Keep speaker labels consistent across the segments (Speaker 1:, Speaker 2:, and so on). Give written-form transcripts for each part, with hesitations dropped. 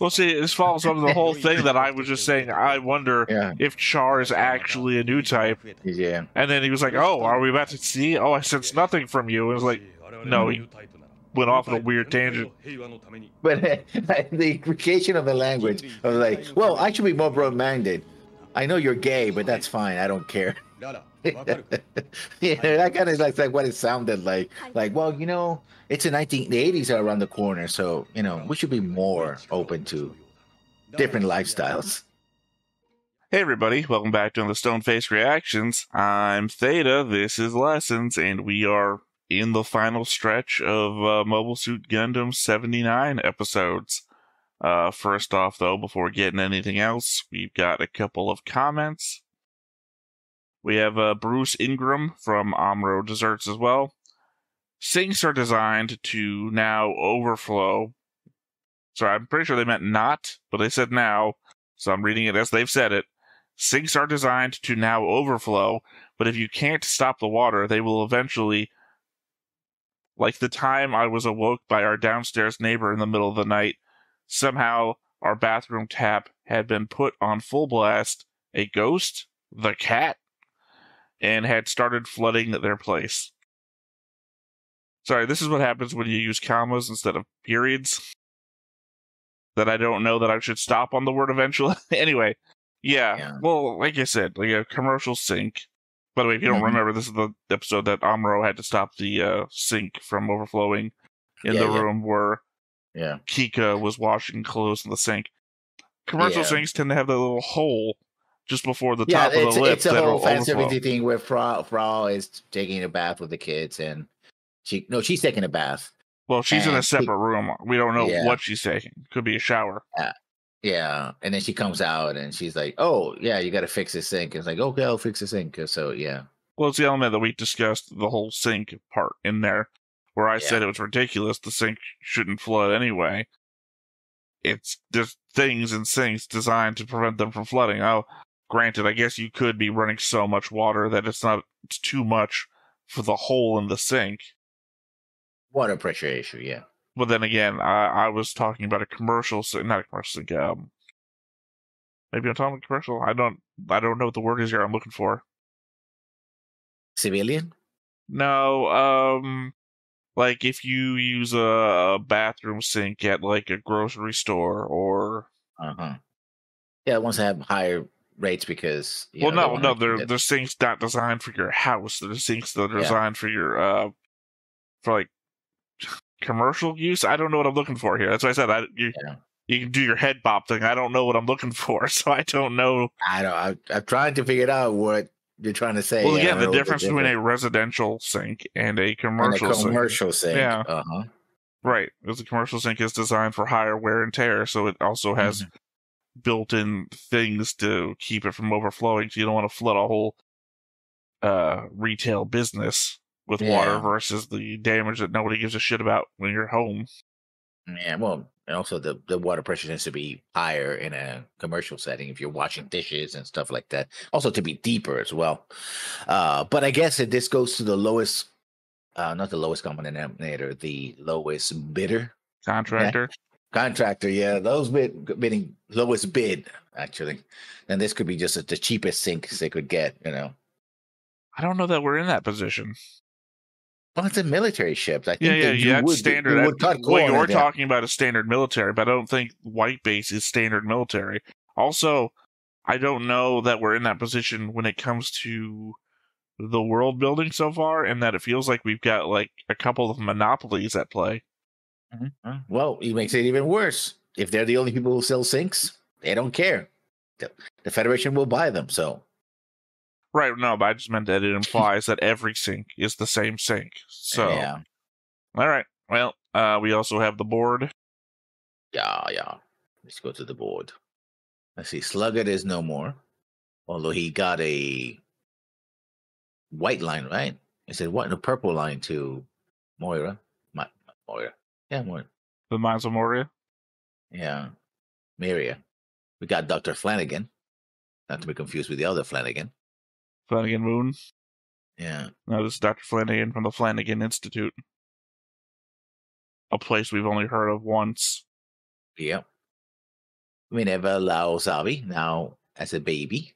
Speaker 1: Well, see, this follows up the whole thing that I was just saying. I wonder if Char is actually a new type.
Speaker 2: Yeah.
Speaker 1: And then he was like, "Oh, are we about to see? Oh, I sense nothing from you." And it was like, no, he went off on a weird tangent.
Speaker 2: But the appreciation of the language, I was like, well, I should be more broad-minded. I know you're gay, but that's fine. I don't care. Yeah, that kind of like what it sounded like. Like, well, you know, it's the 80s are around the corner, so you know we should be more open to different lifestyles.
Speaker 1: Hey everybody, welcome back to the Stoneface Reactions. I'm Theta, this is Lessons, and we are in the final stretch of Mobile Suit Gundam 79 episodes. First off, though, before getting anything else, we've got a couple of comments. We have Bruce Ingram from Amro Desserts as well. Sinks are designed to now overflow. Sorry, I'm pretty sure they meant not, but they said now, so I'm reading it as they've said it. Sinks are designed to now overflow, but if you can't stop the water, they will eventually... Like the time I was awoke by our downstairs neighbor in the middle of the night, somehow our bathroom tap had been put on full blast, a ghost, the cat, and had started flooding their place. Sorry, this is what happens when you use commas instead of periods. That I don't know that I should stop on the word eventually. Anyway, yeah, well, like I said, like a commercial sink. By the way, if you don't remember, this is the episode that Amuro had to stop the sink from overflowing in the room where Kika was washing clothes in the sink. Commercial sinks tend to have that little hole just before the top of the lip.
Speaker 2: It's a whole fancy thing where Frau is taking a bath with the kids, and she's taking a bath.
Speaker 1: Well, she's in a separate room. We don't know what she's taking. Could be a shower.
Speaker 2: Yeah, and then she comes out and she's like, "Oh, yeah, you got to fix this sink." It's like, "Okay, I'll fix the sink." So yeah.
Speaker 1: Well, it's the element that we discussed, the whole sink part in there, where I said it was ridiculous. The sink shouldn't flood anyway. There's things in sinks designed to prevent them from flooding. Oh, granted, I guess you could be running so much water that it's too much for the hole in the sink.
Speaker 2: Water pressure issue, yeah.
Speaker 1: But then again, I was talking about a commercial sink, not a commercial sink. Maybe I'm talking about commercial. I don't know what the word is here. I'm looking for
Speaker 2: civilian.
Speaker 1: No, like if you use a bathroom sink at like a grocery store or
Speaker 2: yeah, ones that have higher rates because
Speaker 1: they're sinks not designed for your house. They're sinks that are designed for your for like commercial use. I don't know what I'm looking for here. That's why I said you can do your head bop thing. I don't know what I'm looking for, so I don't know.
Speaker 2: I'm trying to figure out what you're trying to say.
Speaker 1: Well, yeah, the difference between a residential sink and a commercial
Speaker 2: sink.
Speaker 1: Yeah. Right. Because the commercial sink is designed for higher wear and tear, so it also has built-in things to keep it from overflowing, so you don't want to flood a whole retail business with water versus the damage that nobody gives a shit about when you're home.
Speaker 2: Yeah, well, and also the water pressure tends to be higher in a commercial setting if you're washing dishes and stuff like that. Also to be deeper as well. But I guess this goes to the lowest, not the lowest common denominator, the lowest bidder.
Speaker 1: Contractor.
Speaker 2: Contractor, yeah. Those bidding lowest bid, actually. And this could be just the cheapest sinks they could get, you know.
Speaker 1: I don't know that we're in that position.
Speaker 2: Well, it's a military ship. I think
Speaker 1: that's standard. What you're talking about is standard military, but I don't think White Base is standard military. Also, I don't know that we're in that position when it comes to the world building so far, and that it feels like we've got like a couple of monopolies at play.
Speaker 2: Well, it makes it even worse. If they're the only people who sell sinks, they don't care. The Federation will buy them, so...
Speaker 1: Right, no, but I just meant that it implies that every sink is the same sink. So, all right. Well, we also have the board.
Speaker 2: Yeah. Let's go to the board. Let's see. Sluggard is no more, although he got a white line, right? He said what? A purple line to Moira. Moira. Yeah, Moira.
Speaker 1: The Mines of Moria.
Speaker 2: Yeah, Maria. We got Dr. Flanagan, not to be confused with the other Flanagan.
Speaker 1: Flanagan Moon.
Speaker 2: Yeah.
Speaker 1: No, this is Dr. Flanagan from the Flanagan Institute. a place we've only heard of once.
Speaker 2: Yep. We never allow Zabi now as a baby.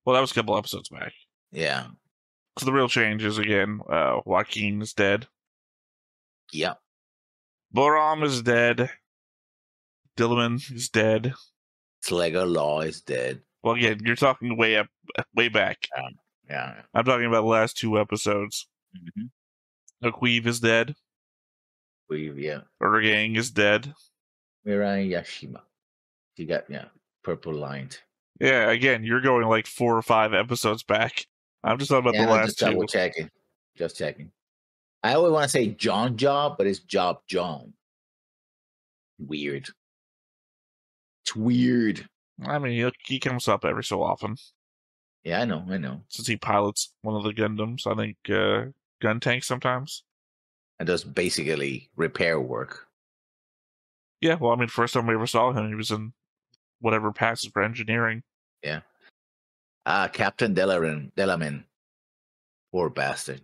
Speaker 1: Well, that was a couple episodes back.
Speaker 2: Yeah.
Speaker 1: So the real change is, again, Joaquin is dead.
Speaker 2: Yep.
Speaker 1: Boram is dead. Dilliman is dead.
Speaker 2: Slegger Law is dead.
Speaker 1: Well, again, you're talking way back.
Speaker 2: Yeah.
Speaker 1: I'm talking about the last 2 episodes. Aqueeve is dead.
Speaker 2: Yeah.
Speaker 1: Urgang is dead.
Speaker 2: Mirai Yashima. She got, purple lined.
Speaker 1: Yeah, again, you're going like 4 or 5 episodes back. I'm just talking about the last 2.
Speaker 2: Double checking. Just checking. I always want to say John Job, but it's Job John. Weird. It's weird.
Speaker 1: I mean, he comes up every so often.
Speaker 2: Yeah, I know.
Speaker 1: Since he pilots one of the Gundams, I think gun tanks sometimes.
Speaker 2: And does basically repair work.
Speaker 1: Yeah, well, I mean, first time we ever saw him, he was in whatever passes for engineering.
Speaker 2: Yeah. Captain Delaman. Poor bastard.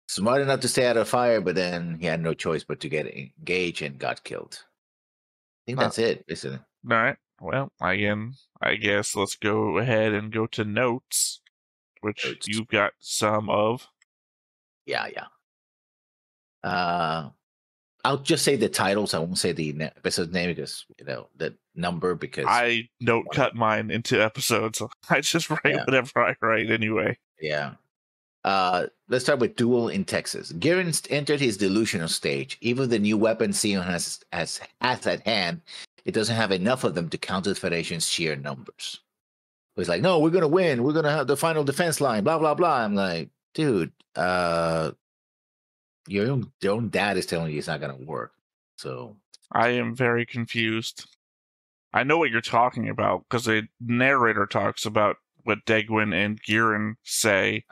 Speaker 2: Smart enough to stay out of fire, but then he had no choice but to get engaged and got killed. I think that's it, isn't it?
Speaker 1: All right. Well, again, I guess let's go ahead and go to notes, which you've got some of.
Speaker 2: Yeah. I'll just say the titles. I won't say the episode name because the number. Because
Speaker 1: I don't cut mine into episodes. I just write whatever I write anyway.
Speaker 2: Yeah. Let's start with Duel in Texas. Giran entered his delusional stage. Even the new weapon Sion has at hand, it doesn't have enough of them to counter the Federation's sheer numbers. He's like, no, we're gonna win. We're gonna have the final defense line. Blah blah blah. I'm like, dude, your own dad is telling you it's not gonna work. So
Speaker 1: I am very confused. I know what you're talking about because the narrator talks about what Degwin and Giran say.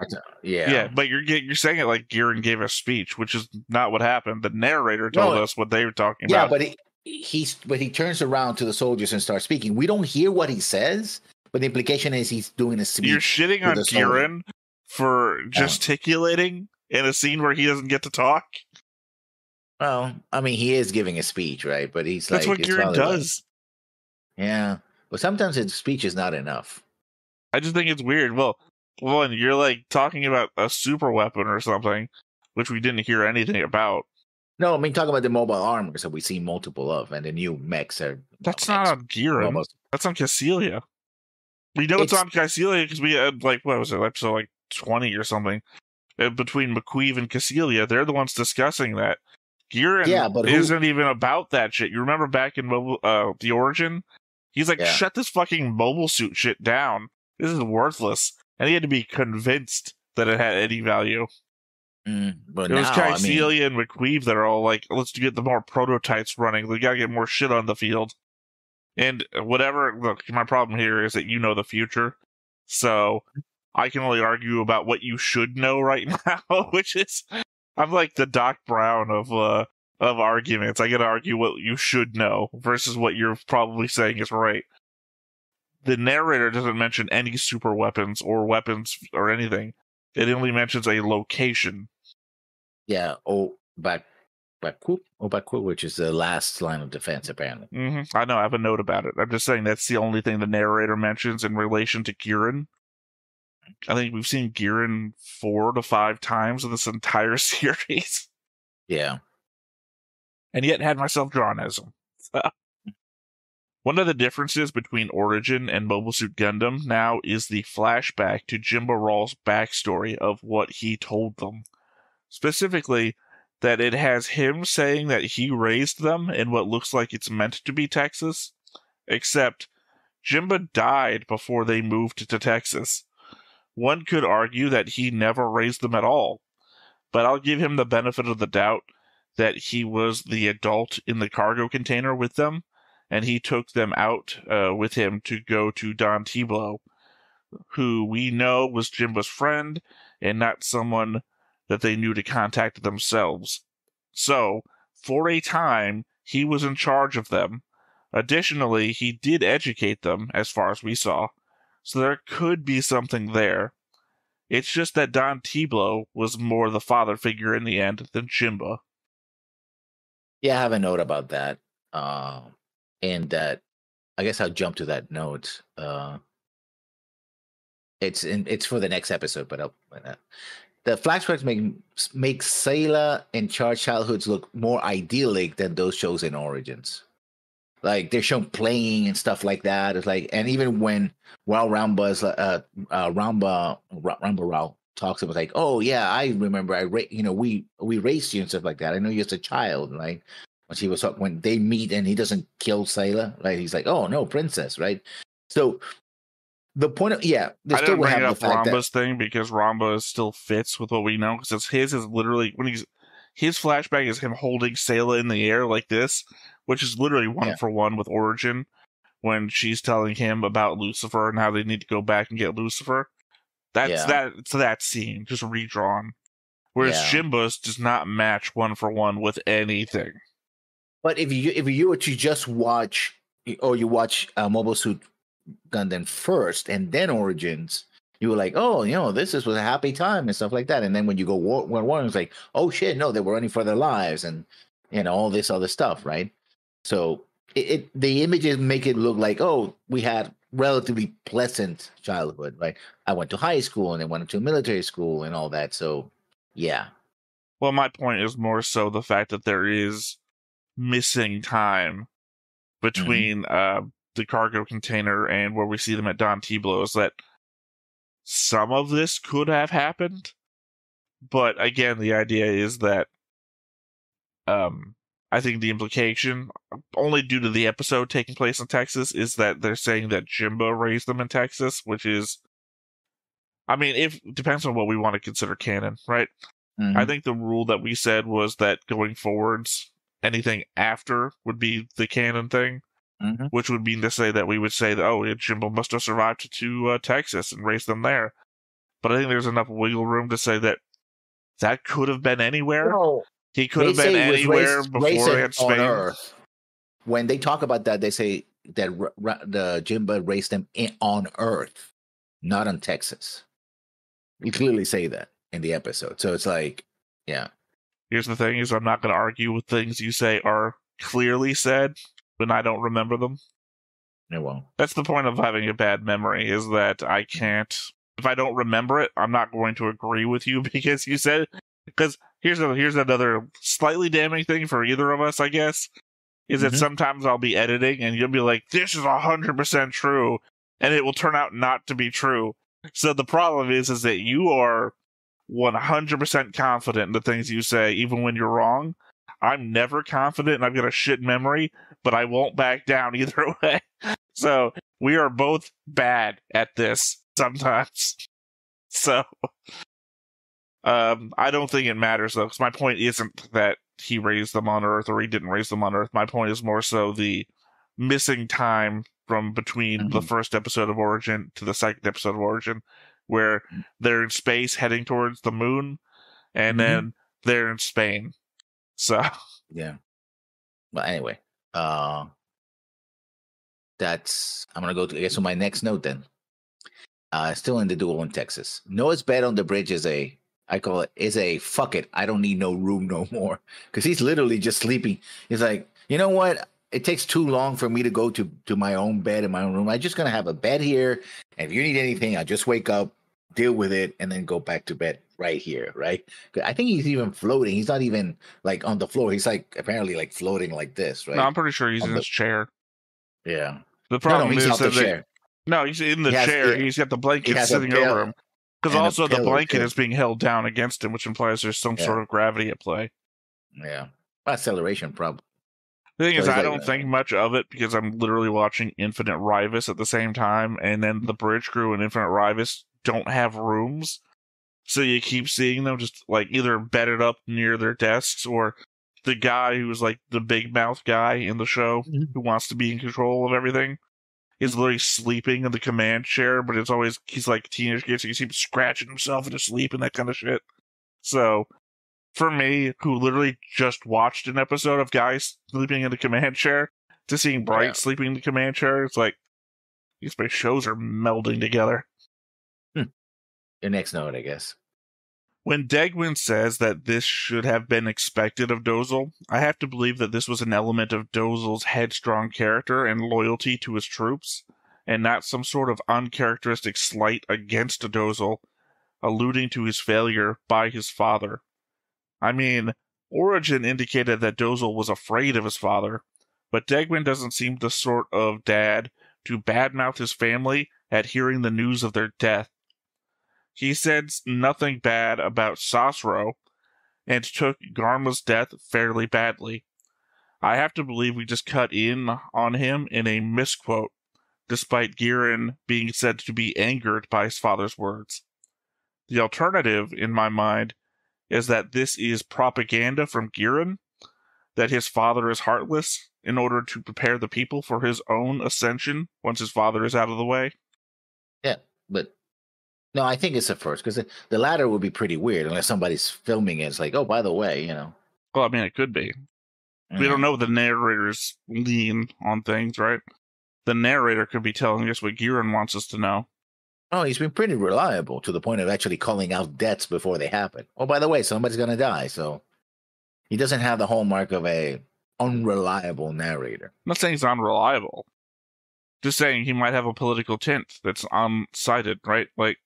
Speaker 2: Yeah,
Speaker 1: but you're saying it like Giran gave a speech, which is not what happened. The narrator told us what they were talking about.
Speaker 2: Yeah, but he turns around to the soldiers and starts speaking. We don't hear what he says, but the implication is he's doing a speech.
Speaker 1: You're shitting on Giran for gesticulating in a scene where he doesn't get to talk?
Speaker 2: Well, I mean, he is giving a speech, right? But
Speaker 1: that's what Giran does.
Speaker 2: Yeah, but sometimes his speech is not enough.
Speaker 1: I just think it's weird. Well, one, you're like talking about a super weapon or something, which we didn't hear anything about.
Speaker 2: No, I mean, talking about the mobile armors that we see multiple of, and the new mechs are.
Speaker 1: That's not on Giran. That's on Challia. We know it's on Challia because we had, like, what was it, episode like 20 or something. Between McQueeve and Challia, they're the ones discussing that. Giran isn't even about that shit. You remember back in the Origin? He's like, shut this fucking mobile suit shit down. This is worthless. And he had to be convinced that it had any value.
Speaker 2: But
Speaker 1: it was Challia and McQueeve that are all like, let's get the more prototypes running. We gotta get more shit on the field. And whatever, look, my problem here is that you know the future. So I can only argue about what you should know right now, which is, I'm like the Doc Brown of arguments. I gotta argue what you should know versus what you're probably saying is right. The narrator doesn't mention any super weapons or anything. It only mentions a location.
Speaker 2: Yeah, Baku, which is the last line of defense, apparently.
Speaker 1: I know, I have a note about it. I'm just saying that's the only thing the narrator mentions in relation to Giran. I think we've seen Giran 4 to 5 times in this entire series.
Speaker 2: Yeah.
Speaker 1: And yet had myself drawn as him. One of the differences between Origin and Mobile Suit Gundam now is the flashback to Jimba Rawl's backstory of what he told them. Specifically, that it has him saying that he raised them in what looks like it's meant to be Texas, except Jimba died before they moved to Texas. One could argue that he never raised them at all, but I'll give him the benefit of the doubt that he was the adult in the cargo container with them, and he took them out with him to go to Don Tiblo, who we know was Jimba's friend and not someone that they knew to contact themselves. So, for a time, he was in charge of them. Additionally, he did educate them, as far as we saw, so there could be something there. It's just that Don Tiblo was more the father figure in the end than Jimba.
Speaker 2: Yeah, I have a note about that. And that I guess I'll jump to that note. It's for the next episode, but the flashbacks make Sayla and Char's childhoods look more idyllic than those shows in Origins. Like they're shown playing and stuff like that. It's like, and even when Ramba's Ramba Rao talks about like, oh yeah, I remember we raised you and stuff like that. I know you as a child, like when they meet and he doesn't kill Sayla, right? He's like, oh no, princess, right? So the point of
Speaker 1: I didn't bring up Ramba's thing because Ramba still fits with what we know because his is literally his flashback is him holding Sayla in the air like this, which is literally one for one with Origin when she's telling him about Lucifer and how they need to go back and get Lucifer. It's that scene just redrawn, whereas Jimba's does not match one for one with anything.
Speaker 2: But if you were to just watch, or you watch Mobile Suit Gundam first and then Origins, you were like, oh, this was a happy time and stuff like that. And then when you go one, it's like, oh shit, no, they were running for their lives and all this other stuff, right? So the images make it look like, oh, we had relatively pleasant childhood, right? I went to high school and then went to military school and all that. So yeah.
Speaker 1: Well, my point is more so the fact that there is missing time between the cargo container and where we see them at Don Tiblo's, that some of this could have happened. But again, the idea is that I think the implication, only due to the episode taking place in Texas, is that they're saying that Jimba raised them in Texas, which is, I mean, it depends on what we want to consider canon, right? I think the rule that we said was that going forwards, anything after would be the canon thing, which would mean to say that we would say that, oh, Jimbo must have survived to Texas and raised them there. But I think there's enough wiggle room to say that that could have been anywhere.
Speaker 2: No,
Speaker 1: he could have been anywhere before they had Spain.
Speaker 2: Earth. When they talk about that, they say that the Jimba raised them on Earth, not on Texas. You clearly say that in the episode. So it's like, yeah.
Speaker 1: Here's the thing is I'm not going to argue with things you say are clearly said when I don't remember them.
Speaker 2: It won't.
Speaker 1: That's the point of having a bad memory, is that I can't, if I don't remember it, I'm not going to agree with you because you said it. Because here's another slightly damning thing for either of us, I guess, is that sometimes I'll be editing and you'll be like, this is 100% true, and it will turn out not to be true. So the problem is that you are 100% confident in the things you say, even when you're wrong. I'm never confident and I've got a shit memory, but I won't back down either way. So we are both bad at this sometimes. So I don't think it matters though, because my point isn't that he raised them on Earth or he didn't raise them on Earth. My point is more so the missing time from between the first episode of Origin to the second episode of Origin, where they're in space heading towards the moon, and then they're in Spain. So
Speaker 2: yeah. But anyway, that's I'm gonna go to, I guess, on my next note then. Still in the duel in Texas. Noah's bed on the bridge is I call it fuck it, I don't need no room no more. Because he's literally just sleeping. He's like, you know what? It takes too long for me to go to my own bed in my own room. I'm just gonna have a bed here, and if you need anything, I'll just wake up, deal with it, and then go back to bed right here, right? I think he's even floating. He's not even like on the floor. He's like apparently like floating like this, right?
Speaker 1: No, I'm pretty sure he's in his chair.
Speaker 2: Yeah.
Speaker 1: The problem
Speaker 2: he's
Speaker 1: is
Speaker 2: that
Speaker 1: chair. No, he's in the chair. He's got the blanket sitting over him. Because also the blanket is being held down against him, which implies there's some sort of gravity at play.
Speaker 2: Yeah. Acceleration problem.
Speaker 1: The thing is, I don't think much of it because I'm literally watching Infinite Rivus at the same time, and then the bridge crew and Infinite Rivus don't have rooms. So you keep seeing them just like either bedded up near their desks, or the guy who's like the big mouth guy in the show who wants to be in control of everything is literally sleeping in the command chair, but he's like a teenage kid, so you see him scratching himself into sleep and that kind of shit. So for me, who literally just watched an episode of guys sleeping in the command chair, to seeing Bright sleeping in the command chair, it's like these shows are melding together.
Speaker 2: Your next note, I guess.
Speaker 1: When Degwin says that this should have been expected of Dozel, I have to believe that this was an element of Dozel's headstrong character and loyalty to his troops, and not some sort of uncharacteristic slight against Dozel, alluding to his failure by his father. I mean, Origin indicated that Dozel was afraid of his father, but Degwin doesn't seem the sort of dad to badmouth his family at hearing the news of their death. He said nothing bad about Sasro, and took Garma's death fairly badly. I have to believe we just cut in on him in a misquote, despite Giran being said to be angered by his father's words. The alternative, in my mind, is that this is propaganda from Giran, that his father is heartless, in order to prepare the people for his own ascension once his father is out of the way.
Speaker 2: Yeah, but no, I think it's the first, because the latter would be pretty weird unless somebody's filming it. It's like, oh, by the way,
Speaker 1: Well, I mean, it could be. We don't know the narrator's lean on things, right? The narrator could be telling us what Giran wants us to know.
Speaker 2: Oh, he's been pretty reliable to the point of actually calling out deaths before they happen. Oh, by the way, somebody's going to die. So he doesn't have the hallmark of a unreliable narrator.
Speaker 1: I'm not saying he's unreliable. Just saying he might have a political tint that's unsighted, right? Like,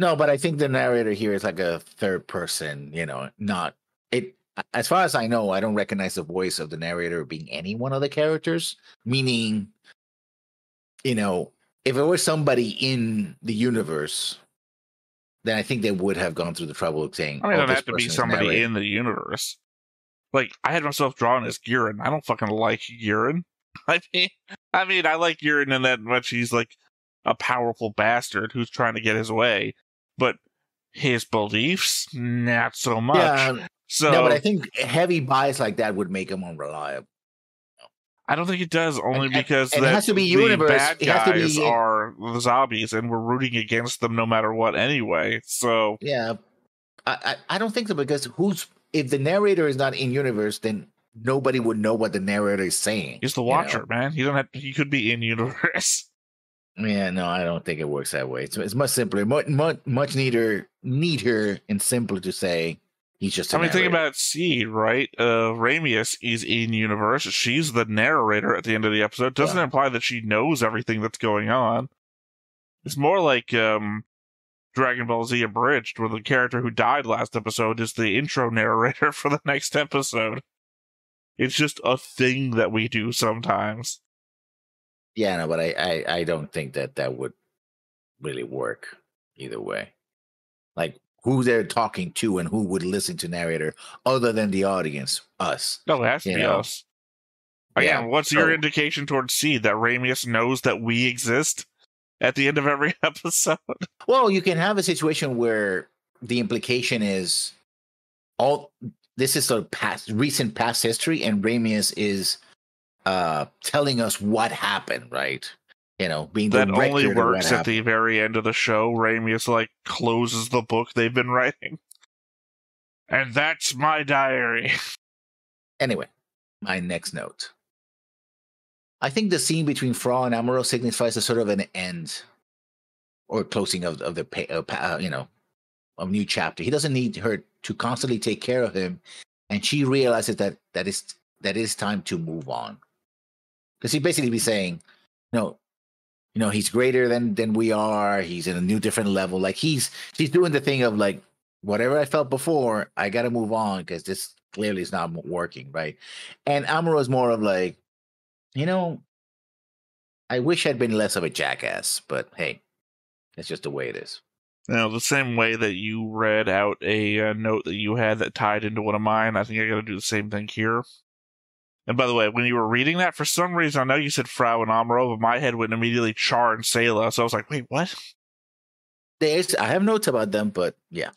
Speaker 2: no, but I think the narrator here is like a third person, not it. As far as I know, I don't recognize the voice of the narrator being any one of the characters, meaning, if it was somebody in the universe, then I think they would have gone through the trouble of saying,
Speaker 1: I mean, it doesn't have to be somebody in the universe. Like, I had myself drawn as Giran. I don't fucking like Giran. I mean, I like Giran in that much he's like a powerful bastard who's trying to get his way, but his beliefs, not so much.
Speaker 2: Yeah, no, but I think heavy bias like that would make him unreliable.
Speaker 1: I don't think it does, only because
Speaker 2: it has to be universe.
Speaker 1: The bad guys are the zombies, and we're rooting against them no matter what anyway. So
Speaker 2: yeah, I don't think so, because if the narrator is not in universe, then nobody would know what the narrator is saying.
Speaker 1: He's the watcher, man. He could be in universe.
Speaker 2: Yeah, no, I don't think it works that way. It's much simpler, much neater and simpler to say. He's just
Speaker 1: think about Seed, right? Ramius is in universe. She's the narrator at the end of the episode. Doesn't imply that she knows everything that's going on. It's more like Dragon Ball Z Abridged, where the character who died last episode is the intro narrator for the next episode. It's just a thing that we do sometimes.
Speaker 2: Yeah, no, but I don't think that would really work either way. Like, who they're talking to and who would listen to narrator other than the audience? Us.
Speaker 1: No, it has to be us. Again, what's your indication towards Seed? That Ramius knows that we exist at the end of every episode?
Speaker 2: Well, you can have a situation where the implication is this is sort of recent past history, and Ramius is telling us what happened, right? Being
Speaker 1: that only works at the very end of the show. Ramius closes the book they've been writing, and that's my diary.
Speaker 2: Anyway, my next note. I think the scene between Fra and Amuro signifies a sort of an end or closing of the a new chapter. He doesn't need her to constantly take care of him, and she realizes that is time to move on. Because he basically be saying, he's greater than we are. He's in a new, different level. Like she's doing the thing of like, whatever I felt before, I got to move on because this clearly is not working, right? And Amuro is more of like, I wish I'd been less of a jackass, but hey, it's just the way it is.
Speaker 1: The same way that you read out a note that you had that tied into one of mine, I think I got to do the same thing here. And by the way, when you were reading that, for some reason, I know you said Frau and Amuro, but my head went immediately Char and Sayla, so I was like, wait, what?
Speaker 2: I have notes about them, but yeah.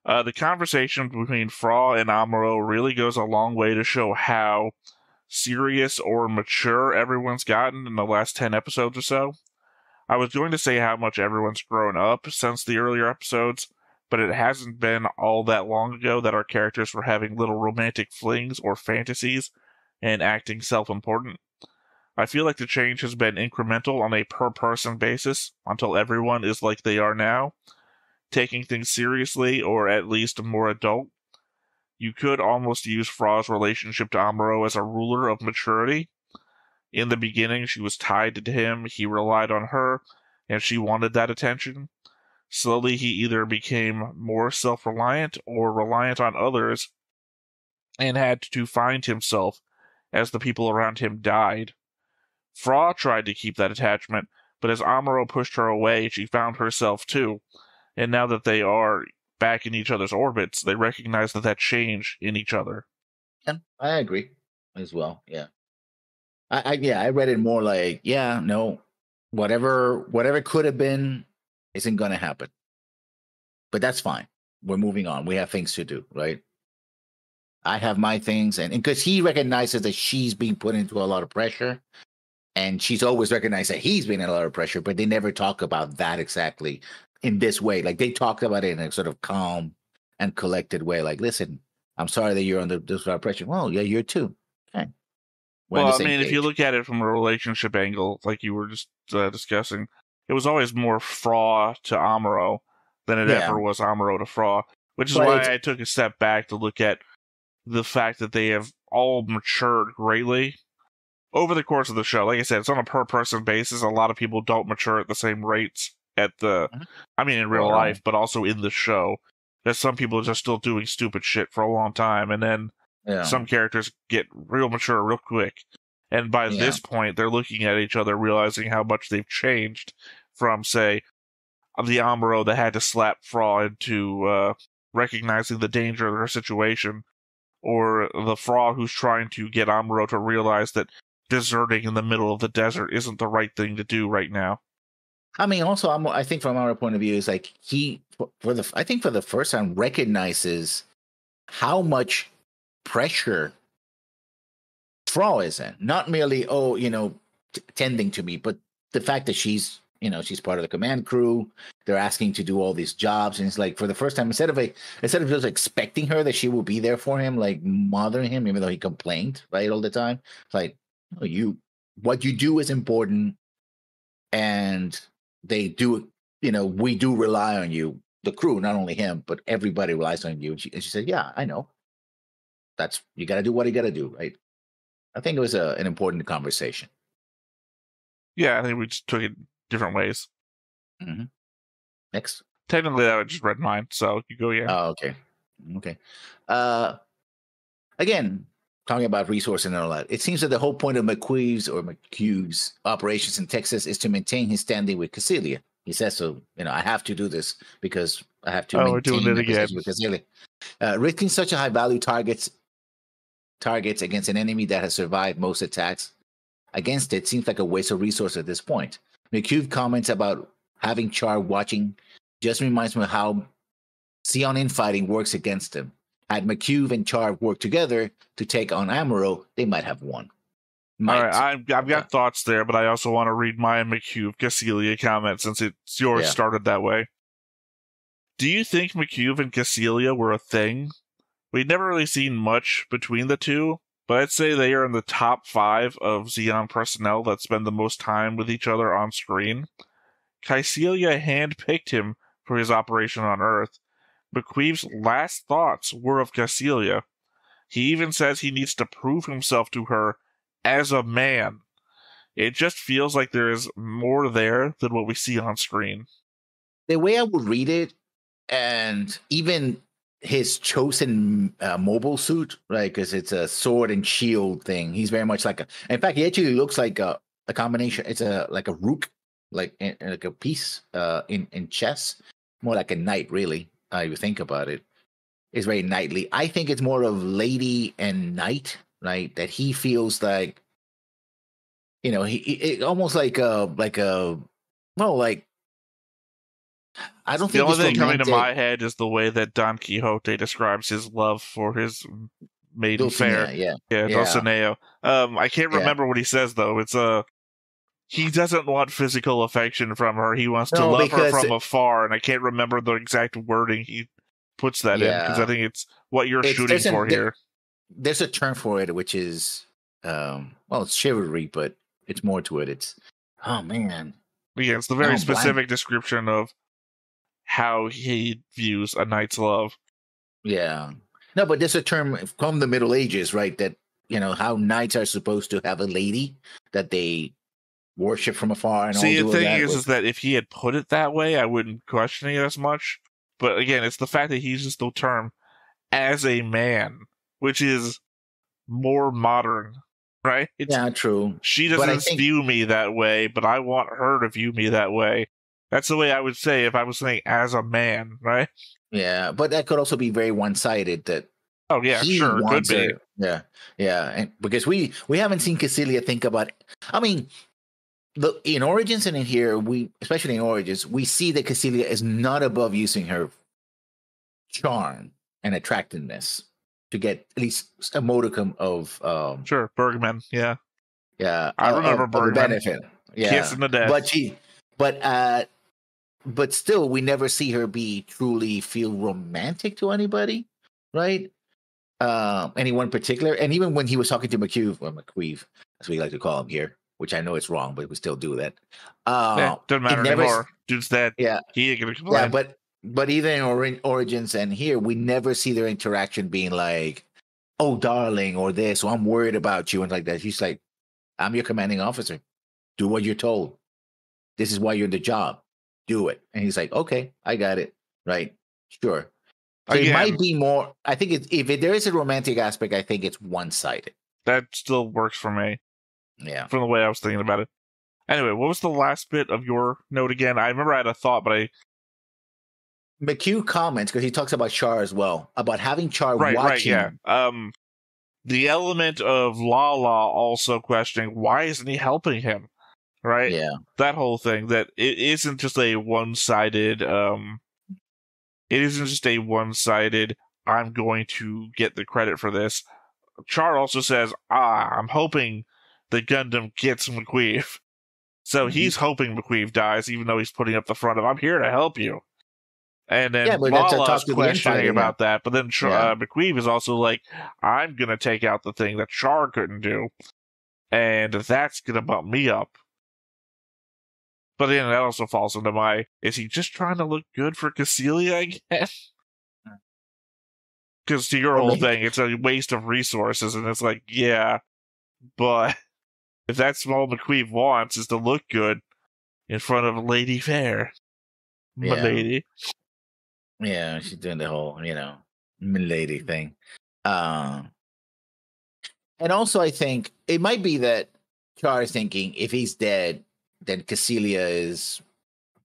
Speaker 1: The conversation between Frau and Amuro really goes a long way to show how serious or mature everyone's gotten in the last 10 episodes or so. I was going to say how much everyone's grown up since the earlier episodes, but it hasn't been all that long ago that our characters were having little romantic flings or fantasies and acting self-important. I feel like the change has been incremental on a per-person basis until everyone is like they are now. taking things seriously, or at least more adult. You could almost use Fra's relationship to Amuro as a ruler of maturity. In the beginning, she was tied to him, he relied on her, and she wanted that attention. Slowly, he either became more self-reliant or reliant on others, and had to find himself as the people around him died. Fra tried to keep that attachment, but as Amuro pushed her away, she found herself too. And now that they are back in each other's orbits, they recognize that change in each other.
Speaker 2: Yeah, I agree as well. Yeah. I read it more like, yeah, no, whatever could have been isn't going to happen. But that's fine. We're moving on. We have things to do, right? I have my things, and because he recognizes that she's being put into a lot of pressure, and she's always recognized that he's been in a lot of pressure, but they never talk about that exactly in this way. Like, they talked about it in a sort of calm and collected way. Like, listen, I'm sorry that you're under this lot of pressure. Well, yeah, you're too. Okay.
Speaker 1: Well, I mean, if you look at it from a relationship angle, like you were just discussing, it was always more Fra to Amuro than it ever was Amuro to Fra, which is why I took a step back to look at the fact that they have all matured greatly over the course of the show. Like I said, it's on a per-person basis. A lot of people don't mature at the same rates in real life, but also in the show. That some people are just still doing stupid shit for a long time, and then some characters get real mature real quick. And by this point, they're looking at each other, realizing how much they've changed from, say, the Amuro that had to slap Fra into recognizing the danger of her situation, or the Fra who's trying to get Amuro to realize that deserting in the middle of the desert isn't the right thing to do right now.
Speaker 2: I mean, also, I think from our point of view, is like he, for the first time, recognizes how much pressure Fra is in. Not merely, tending to me, but the fact that she's part of the command crew. They're asking to do all these jobs, and it's like, for the first time, instead of just expecting her that she will be there for him, like mothering him, even though he complained right all the time. It's like, what you do is important, and they do. We do rely on you, the crew, not only him, but everybody relies on you. And she said, "Yeah, I know. You got to do what you got to do, right?" I think it was an important conversation.
Speaker 1: Yeah, I think we just took it different ways.
Speaker 2: Mm-hmm. Next.
Speaker 1: Technically, I just read mine, so you go, yeah.
Speaker 2: Oh, okay. Again, talking about resources and all that, it seems that the whole point of McCube's operations in Texas is to maintain his standing with Challia. He says, so, I have to do this because I have to maintain my position with Challia. Risking such a high-value targets against an enemy that has survived most attacks against it seems like a waste of resource at this point. McCube comments about having Char watching just reminds me of how Sion infighting works against him. Had McCube and Char worked together to take on Amuro, they might have won.
Speaker 1: All right, I've got thoughts there, but I also want to read my McCube Challia comment since yours started that way. Do you think McCube and Challia were a thing? We'd never really seen much between the two, but I'd say they are in the top 5 of Xeon personnel that spend the most time with each other on screen. Challia handpicked him for his operation on Earth. McQueeve's last thoughts were of Challia. He even says he needs to prove himself to her as a man. It just feels like there is more there than what we see on screen.
Speaker 2: The way I would read it, and even his chosen mobile suit, right? Because it's a sword and shield thing. He's very much like in fact, he actually looks like a combination. It's like a rook, like a piece in chess, more like a knight, really. If you think about it, it's very knightly. I think it's more of lady and knight, right? That he feels like, he almost like I don't think
Speaker 1: the only thing coming to my head is the way that Don Quixote describes his love for his maiden fair. Dulcinea. I can't remember what he says though. It's he doesn't want physical affection from her. He wants to love her from afar, and I can't remember the exact wording he puts that in, because I think it's what you're shooting for here.
Speaker 2: There's a term for it, which is it's chivalry, but it's more to it. It's it's the
Speaker 1: very specific description of how he views a knight's love.
Speaker 2: Yeah. No, but there's a term from the Middle Ages, right? That, how knights are supposed to have a lady that they worship from afar and all.
Speaker 1: See, the thing is that if he had put it that way, I wouldn't question it as much. But again, it's the fact that he uses the term as a man, which is more modern, right?
Speaker 2: Yeah, true.
Speaker 1: She doesn't view me that way, but I want her to view me that way. That's the way I would say if I was saying as a man, right?
Speaker 2: Yeah, but that could also be very one-sided. That
Speaker 1: sure, could be.
Speaker 2: Yeah, and because we haven't seen Challia think about. I mean, in Origins and in here, especially in Origins, we see that Challia is not above using her charm and attractiveness to get at least a modicum of
Speaker 1: sure, Bergman, yeah,
Speaker 2: I
Speaker 1: remember Bergman.
Speaker 2: Benefit,
Speaker 1: kissing the death,
Speaker 2: but still, we never see her truly feel romantic to anybody, right? Anyone particular, and even when he was talking to McQueeve, as we like to call him here, which I know it's wrong, but we still do that.
Speaker 1: Doesn't matter anymore. Dude's dead.
Speaker 2: Yeah,
Speaker 1: he ain't gonna complain.
Speaker 2: Yeah, but even in Origins and here, we never see their interaction being like, "Oh, darling," or this, or "I'm worried about you," and like that. He's like, "I'm your commanding officer. Do what you're told. This is why you're in the job. Do it." And he's like, "Okay, I got it. Right, sure." So it might be more. I think if there is a romantic aspect, I think it's one-sided.
Speaker 1: That still works for me.
Speaker 2: Yeah,
Speaker 1: from the way I was thinking about it. Anyway, what was the last bit of your note again? I remember I had a thought, but
Speaker 2: McHugh comments, because he talks about Char as well, about having Char watching.
Speaker 1: Right, yeah. The element of Lala also questioning, why isn't he helping him? Right?
Speaker 2: Yeah.
Speaker 1: That whole thing, that it isn't just a one-sided, I'm going to get the credit for this. Char also says, I'm hoping the Gundam gets McQueeve. So he's hoping McQueeve dies, even though he's putting up the front of, I'm here to help you. And then Lala's questioning about that, but then McQueeve is also like, I'm going to take out the thing that Char couldn't do, and that's going to bump me up. But then that also falls into is he just trying to look good for Challia, I guess? Because to your whole thing, it's a waste of resources, and it's like, yeah, but if that's all McQueeve wants is to look good in front of Lady Fair, lady.
Speaker 2: Yeah, she's doing the whole, milady thing. And also, I think it might be that Char is thinking if he's dead, then Challia is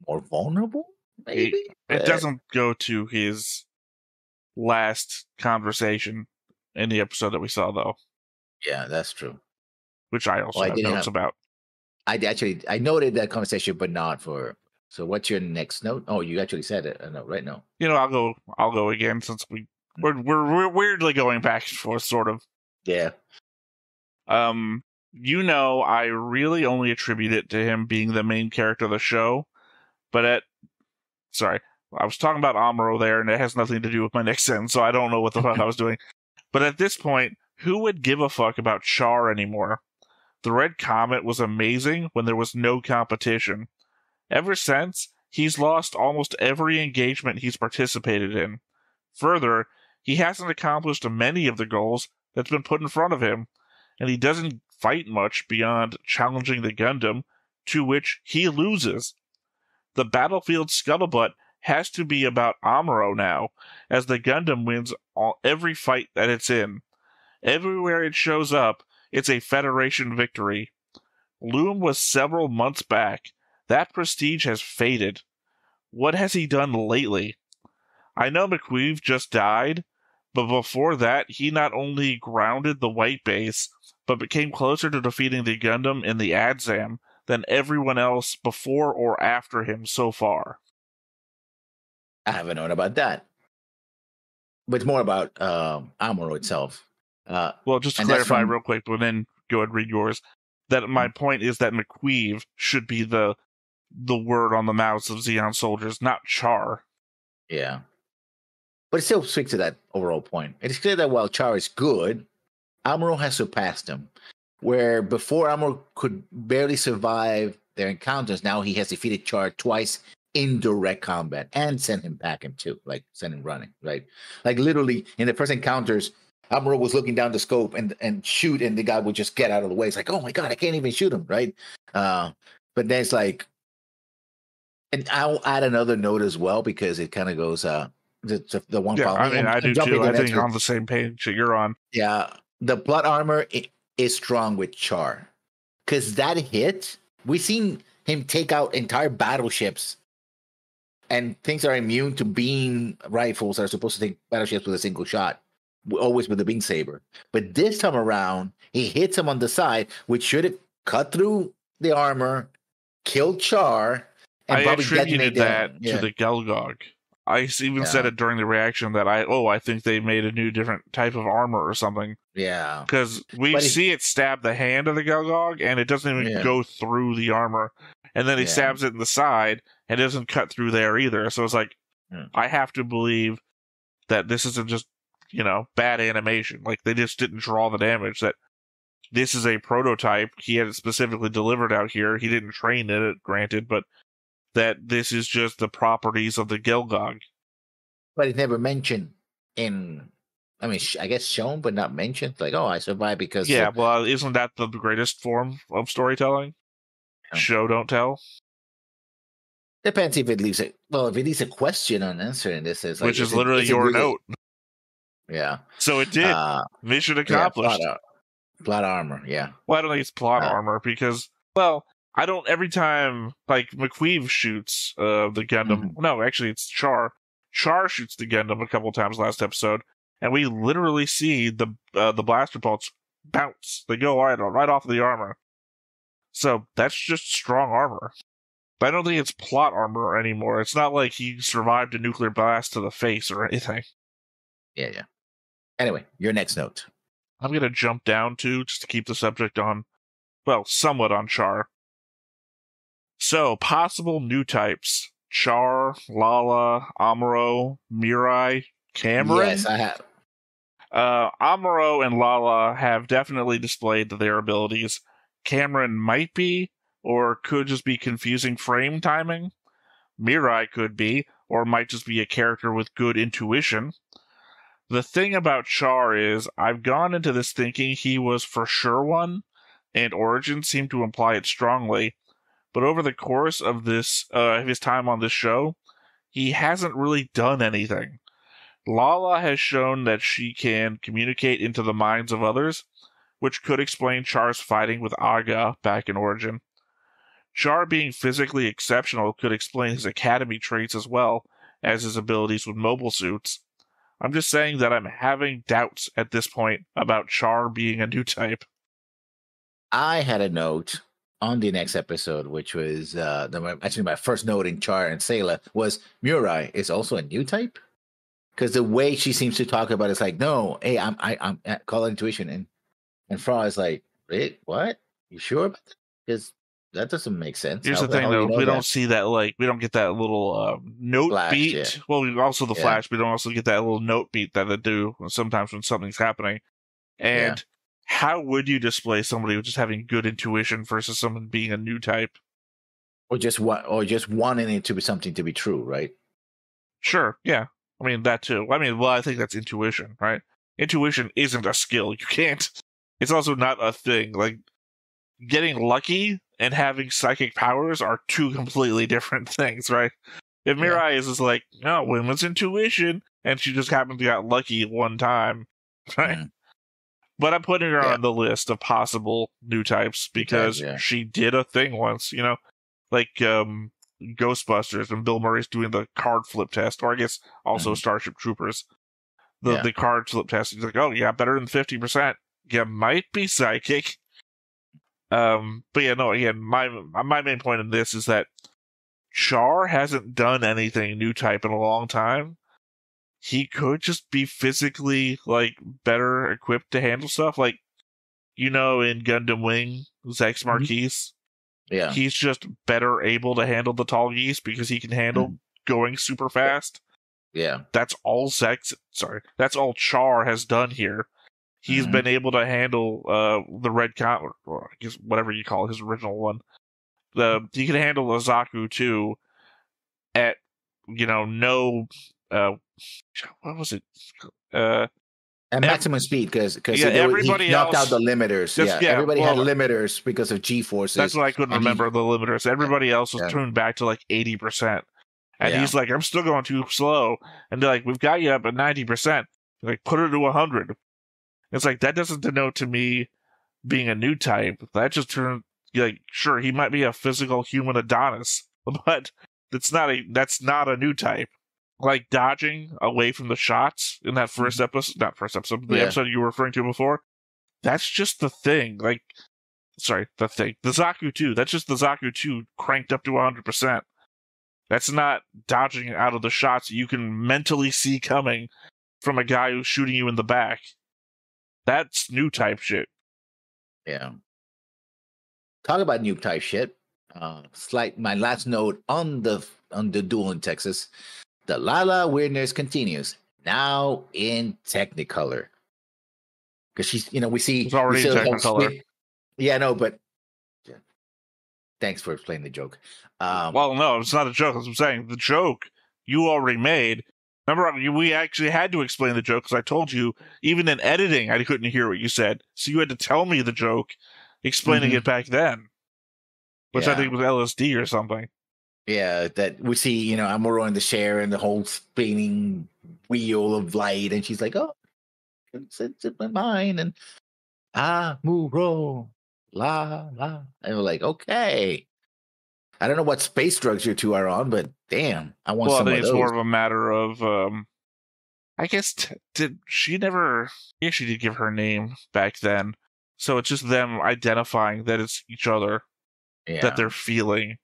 Speaker 2: more vulnerable, maybe?
Speaker 1: It doesn't go to his last conversation in the episode that we saw, though.
Speaker 2: Yeah, that's true.
Speaker 1: Which I also have notes about.
Speaker 2: I noted that conversation, but not for... So what's your next note? Oh, you actually said it. No, right now.
Speaker 1: I'll go again since we're weirdly going back and forth, sort of.
Speaker 2: Yeah.
Speaker 1: I really only attribute it to him being the main character of the show, but sorry, I was talking about Amuro there, and it has nothing to do with my next sentence, so I don't know what the fuck I was doing. But at this point, who would give a fuck about Char anymore? The Red Comet was amazing when there was no competition. Ever since, he's lost almost every engagement he's participated in. Further, he hasn't accomplished many of the goals that's been put in front of him, and he doesn't fight much beyond challenging the Gundam, to which he loses. The battlefield scuttlebutt has to be about Amuro now, as the Gundam wins every fight that it's in. Everywhere it shows up, it's a Federation victory. Loom was several months back. That prestige has faded. What has he done lately? I know McQueeve just died, but before that, he not only grounded the White Base, but became closer to defeating the Gundam in the Adzam than everyone else before or after him so far.
Speaker 2: I haven't known about that. But it's more about Amuro itself.
Speaker 1: Well, just to clarify real quick, but then go ahead and read yours. That my point is that McQueeve should be the word on the mouths of Zeon soldiers, not Char.
Speaker 2: Yeah. But it still speaks to that overall point. It is clear that while Char is good, Amuro has surpassed him. Where before Amuro could barely survive their encounters, now he has defeated Char twice in direct combat and send him packing too, like send him running, right? Like literally in the first encounters, Amuro was looking down the scope and shoot, and the guy would just get out of the way. It's like, oh my god, I can't even shoot him, right? But then it's like, and I'll add another note as well because it kind of goes the one
Speaker 1: Yeah,
Speaker 2: problem.
Speaker 1: I mean, I do too. I think on the same page that you're on.
Speaker 2: Yeah, the plot armor is strong with Char, because that hit, we've seen him take out entire battleships, and things are immune to beam rifles that are supposed to take battleships with a single shot, always with the beam saber. But this time around, he hits him on the side, which should have cut through the armor, killed Char. And
Speaker 1: I attributed that to the Gelgog. I even said it during the reaction that I think they made a new different type of armor or something.
Speaker 2: Yeah.
Speaker 1: Because we see it stab the hand of the Gelgog, and it doesn't even go through the armor. And then he stabs it in the side, and it doesn't cut through there either. So it's like, I have to believe that this isn't just, bad animation. Like, they just didn't draw the damage. That this is a prototype. He had it specifically delivered out here. He didn't train it, granted, but that this is just the properties of the Gelgog.
Speaker 2: But it's never mentioned I guess shown, but not mentioned. Like, oh, I survived because...
Speaker 1: Yeah, well, isn't that the greatest form of storytelling? Yeah. Show, don't tell?
Speaker 2: Depends if it leaves it. Well, if it leaves a question unanswered, and this is like...
Speaker 1: Which is literally your note.
Speaker 2: Yeah.
Speaker 1: So it did. Mission accomplished.
Speaker 2: Yeah, plot armor, yeah.
Speaker 1: Well, I don't think it's plot armor because, well... I don't, every time, like, McQueeve shoots the Gundam, no, actually, it's Char. Char shoots the Gundam a couple times last episode, and we literally see the blaster bolts bounce. They go right off of the armor. So, that's just strong armor. But I don't think it's plot armor anymore. It's not like he survived a nuclear blast to the face or anything.
Speaker 2: Yeah. Anyway, your next note.
Speaker 1: I'm going to jump down just to keep the subject on, well, somewhat on Char. So, possible new types. Char, Lala, Amuro, Mirai, Cameron?
Speaker 2: Yes, I have.
Speaker 1: Amuro and Lala have definitely displayed their abilities. Cameron might be, or could just be confusing frame timing. Mirai could be, or might just be a character with good intuition. The thing about Char is, I've gone into this thinking he was for sure one, and Origins seem to imply it strongly. But over the course of his time on this show, he hasn't really done anything. Lala has shown that she can communicate into the minds of others, which could explain Char's fighting with Aga back in Origin. Char being physically exceptional could explain his academy traits as well as his abilities with mobile suits. I'm just saying that I'm having doubts at this point about Char being a new type.
Speaker 2: I had a note on the next episode, which was actually my first note in Char and Sayla, was Mirai is also a new type, because the way she seems to talk about it's like, no, hey, I'm call intuition, and Fra is like, wait, what? You sure about that? Because that doesn't make sense.
Speaker 1: Here's the thing, though, we don't see that, like, we don't get that little note flash, beat. Yeah. Well, we also the flash, but we don't also get that little note beat that they do sometimes when something's happening, and. Yeah. How would you display somebody just having good intuition versus someone being a new type?
Speaker 2: Or just wanting it to be something to be true, right?
Speaker 1: Sure, yeah. I mean, that too. I think that's intuition, right? Intuition isn't a skill. You can't. It's also not a thing. Like, getting lucky and having psychic powers are two completely different things, right? If Mirai is just like, no, women's intuition, and she just happened to get lucky one time, right? Mm. But I'm putting her on the list of possible new types because she did a thing once, like Ghostbusters and Bill Murray's doing the card flip test, or I guess also Starship Troopers. The card flip test, he's like, oh, yeah, better than 50%. You might be psychic. But yeah, no, again, my main point in this is that Char hasn't done anything new type in a long time. He could just be physically, like, better equipped to handle stuff. Like, in Gundam Wing, Zex Marquise, he's just better able to handle the tall geese because he can handle going super fast.
Speaker 2: Yeah.
Speaker 1: That's all all Char has done here. He's been able to handle the Red Comet, or I guess whatever you call his original one. He can handle the Zaku too, at, no, what was it?
Speaker 2: At maximum speed, because
Speaker 1: everybody
Speaker 2: he knocked
Speaker 1: else
Speaker 2: out the limiters. Everybody had limiters because of G forces.
Speaker 1: That's what I couldn't remember, the limiters. Everybody else was tuned back to like 80%. And he's like, I'm still going too slow. And they're like, we've got you up at 90%. Like, put it to 100. It's like, that doesn't denote to me being a new type. That just turned, like, sure, he might be a physical human Adonis, but that's not a new type. Like dodging away from the shots in that first episode, not first episode, the episode you were referring to before, that's just the thing. Like, sorry, the thing. The Zaku 2, that's just the Zaku 2 cranked up to 100%. That's not dodging out of the shots you can mentally see coming from a guy who's shooting you in the back. That's new type shit.
Speaker 2: Yeah. Talk about new type shit. My last note on the duel in Texas. The Lala weirdness continues, now in Technicolor. Because she's, we see...
Speaker 1: It's already in Technicolor.
Speaker 2: But... Thanks for explaining the joke.
Speaker 1: Well, no, it's not a joke. As I'm saying, the joke you already made. Remember, we actually had to explain the joke because I told you, even in editing, I couldn't hear what you said. So you had to tell me the joke, explaining it back then. Which I think was LSD or something.
Speaker 2: Yeah, that we see, Amuro in the chair and the whole spinning wheel of light, and she's like, "Oh, it's in my mind," and Amuro, la la, and we're like, "Okay." I don't know what space drugs you two are on, but damn, I want some of those.
Speaker 1: It's more of a matter of, I guess, did she never? Yeah, she did give her name back then, so it's just them identifying that it's each other that they're feeling.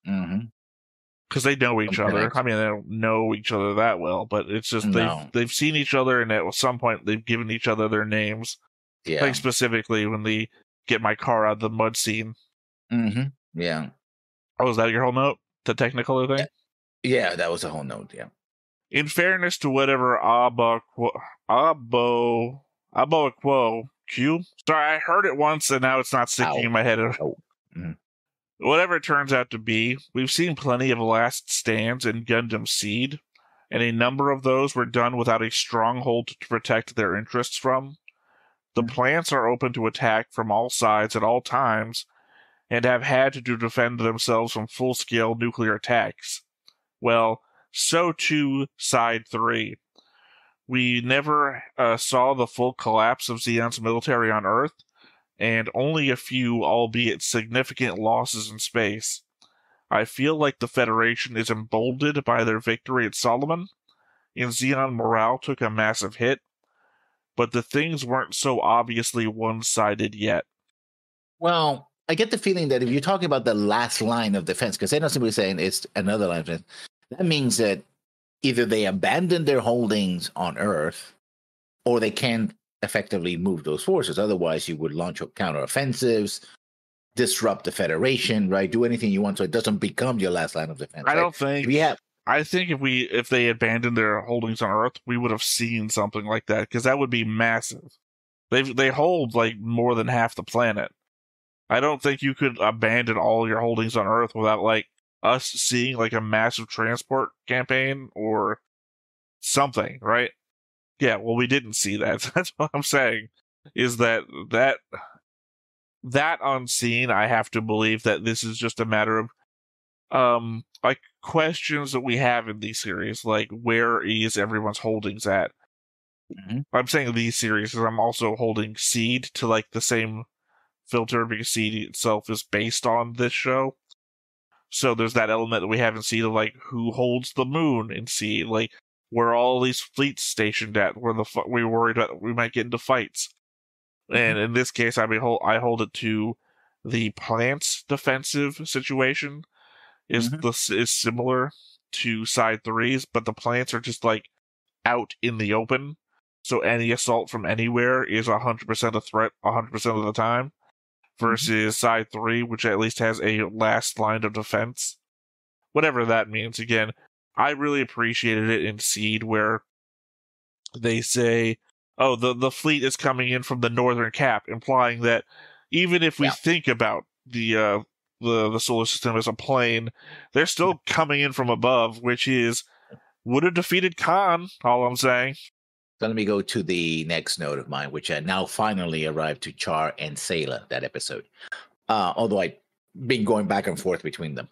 Speaker 1: Because they know each other. I mean, they don't know each other that well, but it's just they've seen each other, and at some point they've given each other their names. Yeah. Like specifically when they get my car out of the mud scene.
Speaker 2: Yeah.
Speaker 1: Oh, was that your whole note? The Technicolor thing?
Speaker 2: Yeah, that was a whole note, yeah.
Speaker 1: In fairness to whatever Q? Sorry, I heard it once, and now it's not sticking in my head. Whatever it turns out to be, we've seen plenty of last stands in Gundam Seed, and a number of those were done without a stronghold to protect their interests from. The plants are open to attack from all sides at all times, and have had to defend themselves from full-scale nuclear attacks. Well, so too Side 3. We never saw the full collapse of Zeon's military on Earth, and only a few, albeit significant, losses in space. I feel like the Federation is emboldened by their victory at Solomon, and Zeon morale took a massive hit, but the things weren't so obviously one-sided yet.
Speaker 2: Well, I get the feeling that if you're talking about the last line of defense, because I know somebody saying it's another line of defense, that means that either they abandon their holdings on Earth, or they can't effectively move those forces. Otherwise, you would launch counteroffensives, disrupt the Federation, right? Do anything you want so it doesn't become your last line of defense.
Speaker 1: I don't think. I think if they abandoned their holdings on Earth, we would have seen something like that, because that would be massive. They hold like more than half the planet. I don't think you could abandon all your holdings on Earth without like us seeing like a massive transport campaign or something, right? Yeah, well, we didn't see that. That's what I'm saying. Is that unseen? I have to believe that this is just a matter of like questions that we have in these series, like where is everyone's holdings at? I'm saying these series because I'm also holding Seed to like the same filter because Seed itself is based on this show. So there's that element that we have in Seed of like who holds the moon in Seed, like where all these fleets stationed at, where we're worried about we might get into fights. And in this case, I hold it to the plant's defensive situation is similar to Side 3's, but the plants are just like out in the open. So any assault from anywhere is 100% a threat 100% of the time. Versus Side 3, which at least has a last line of defense. Whatever that means. Again, I really appreciated it in Seed where they say, oh, the fleet is coming in from the northern cap, implying that even if we think about the the solar system as a plane. They're still coming in from above, which would have defeated Khan, all I'm saying.
Speaker 2: So let me go to the next note of mine, which now finally arrived to Char and Sayla, that episode. Although I've been going back and forth between them.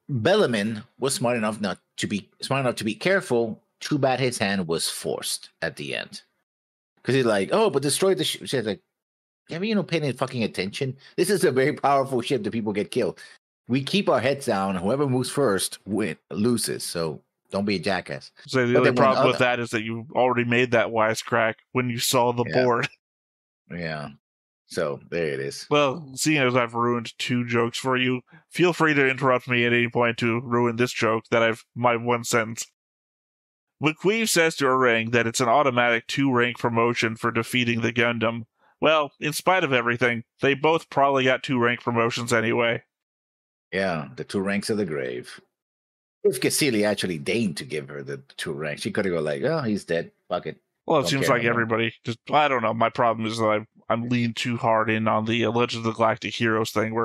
Speaker 2: Bellaman was smart enough to be careful. Too bad his hand was forced at the end. Because he's like, oh, but destroy the ship. She's like, have you paying any fucking attention? This is a very powerful ship that people get killed. We keep our heads down. Whoever moves first loses. So don't be a jackass.
Speaker 1: So the only problem with that is that you already made that wisecrack when you saw the board.
Speaker 2: Yeah. So there it is.
Speaker 1: Well, seeing as I've ruined 2 jokes for you, feel free to interrupt me at any point to ruin this joke that my 1 sentence. McQueen says to Orang that it's an automatic 2-rank promotion for defeating the Gundam. Well, in spite of everything, they both probably got 2-rank promotions anyway.
Speaker 2: Yeah, the 2 ranks of the grave. If Cassilia actually deigned to give her the 2 ranks, she could have gone like, oh, he's dead. Fuck it.
Speaker 1: Well, it seems like everybody just, I don't know. My problem is that I'm leaning too hard in on the Legend of the Galactic Heroes thing.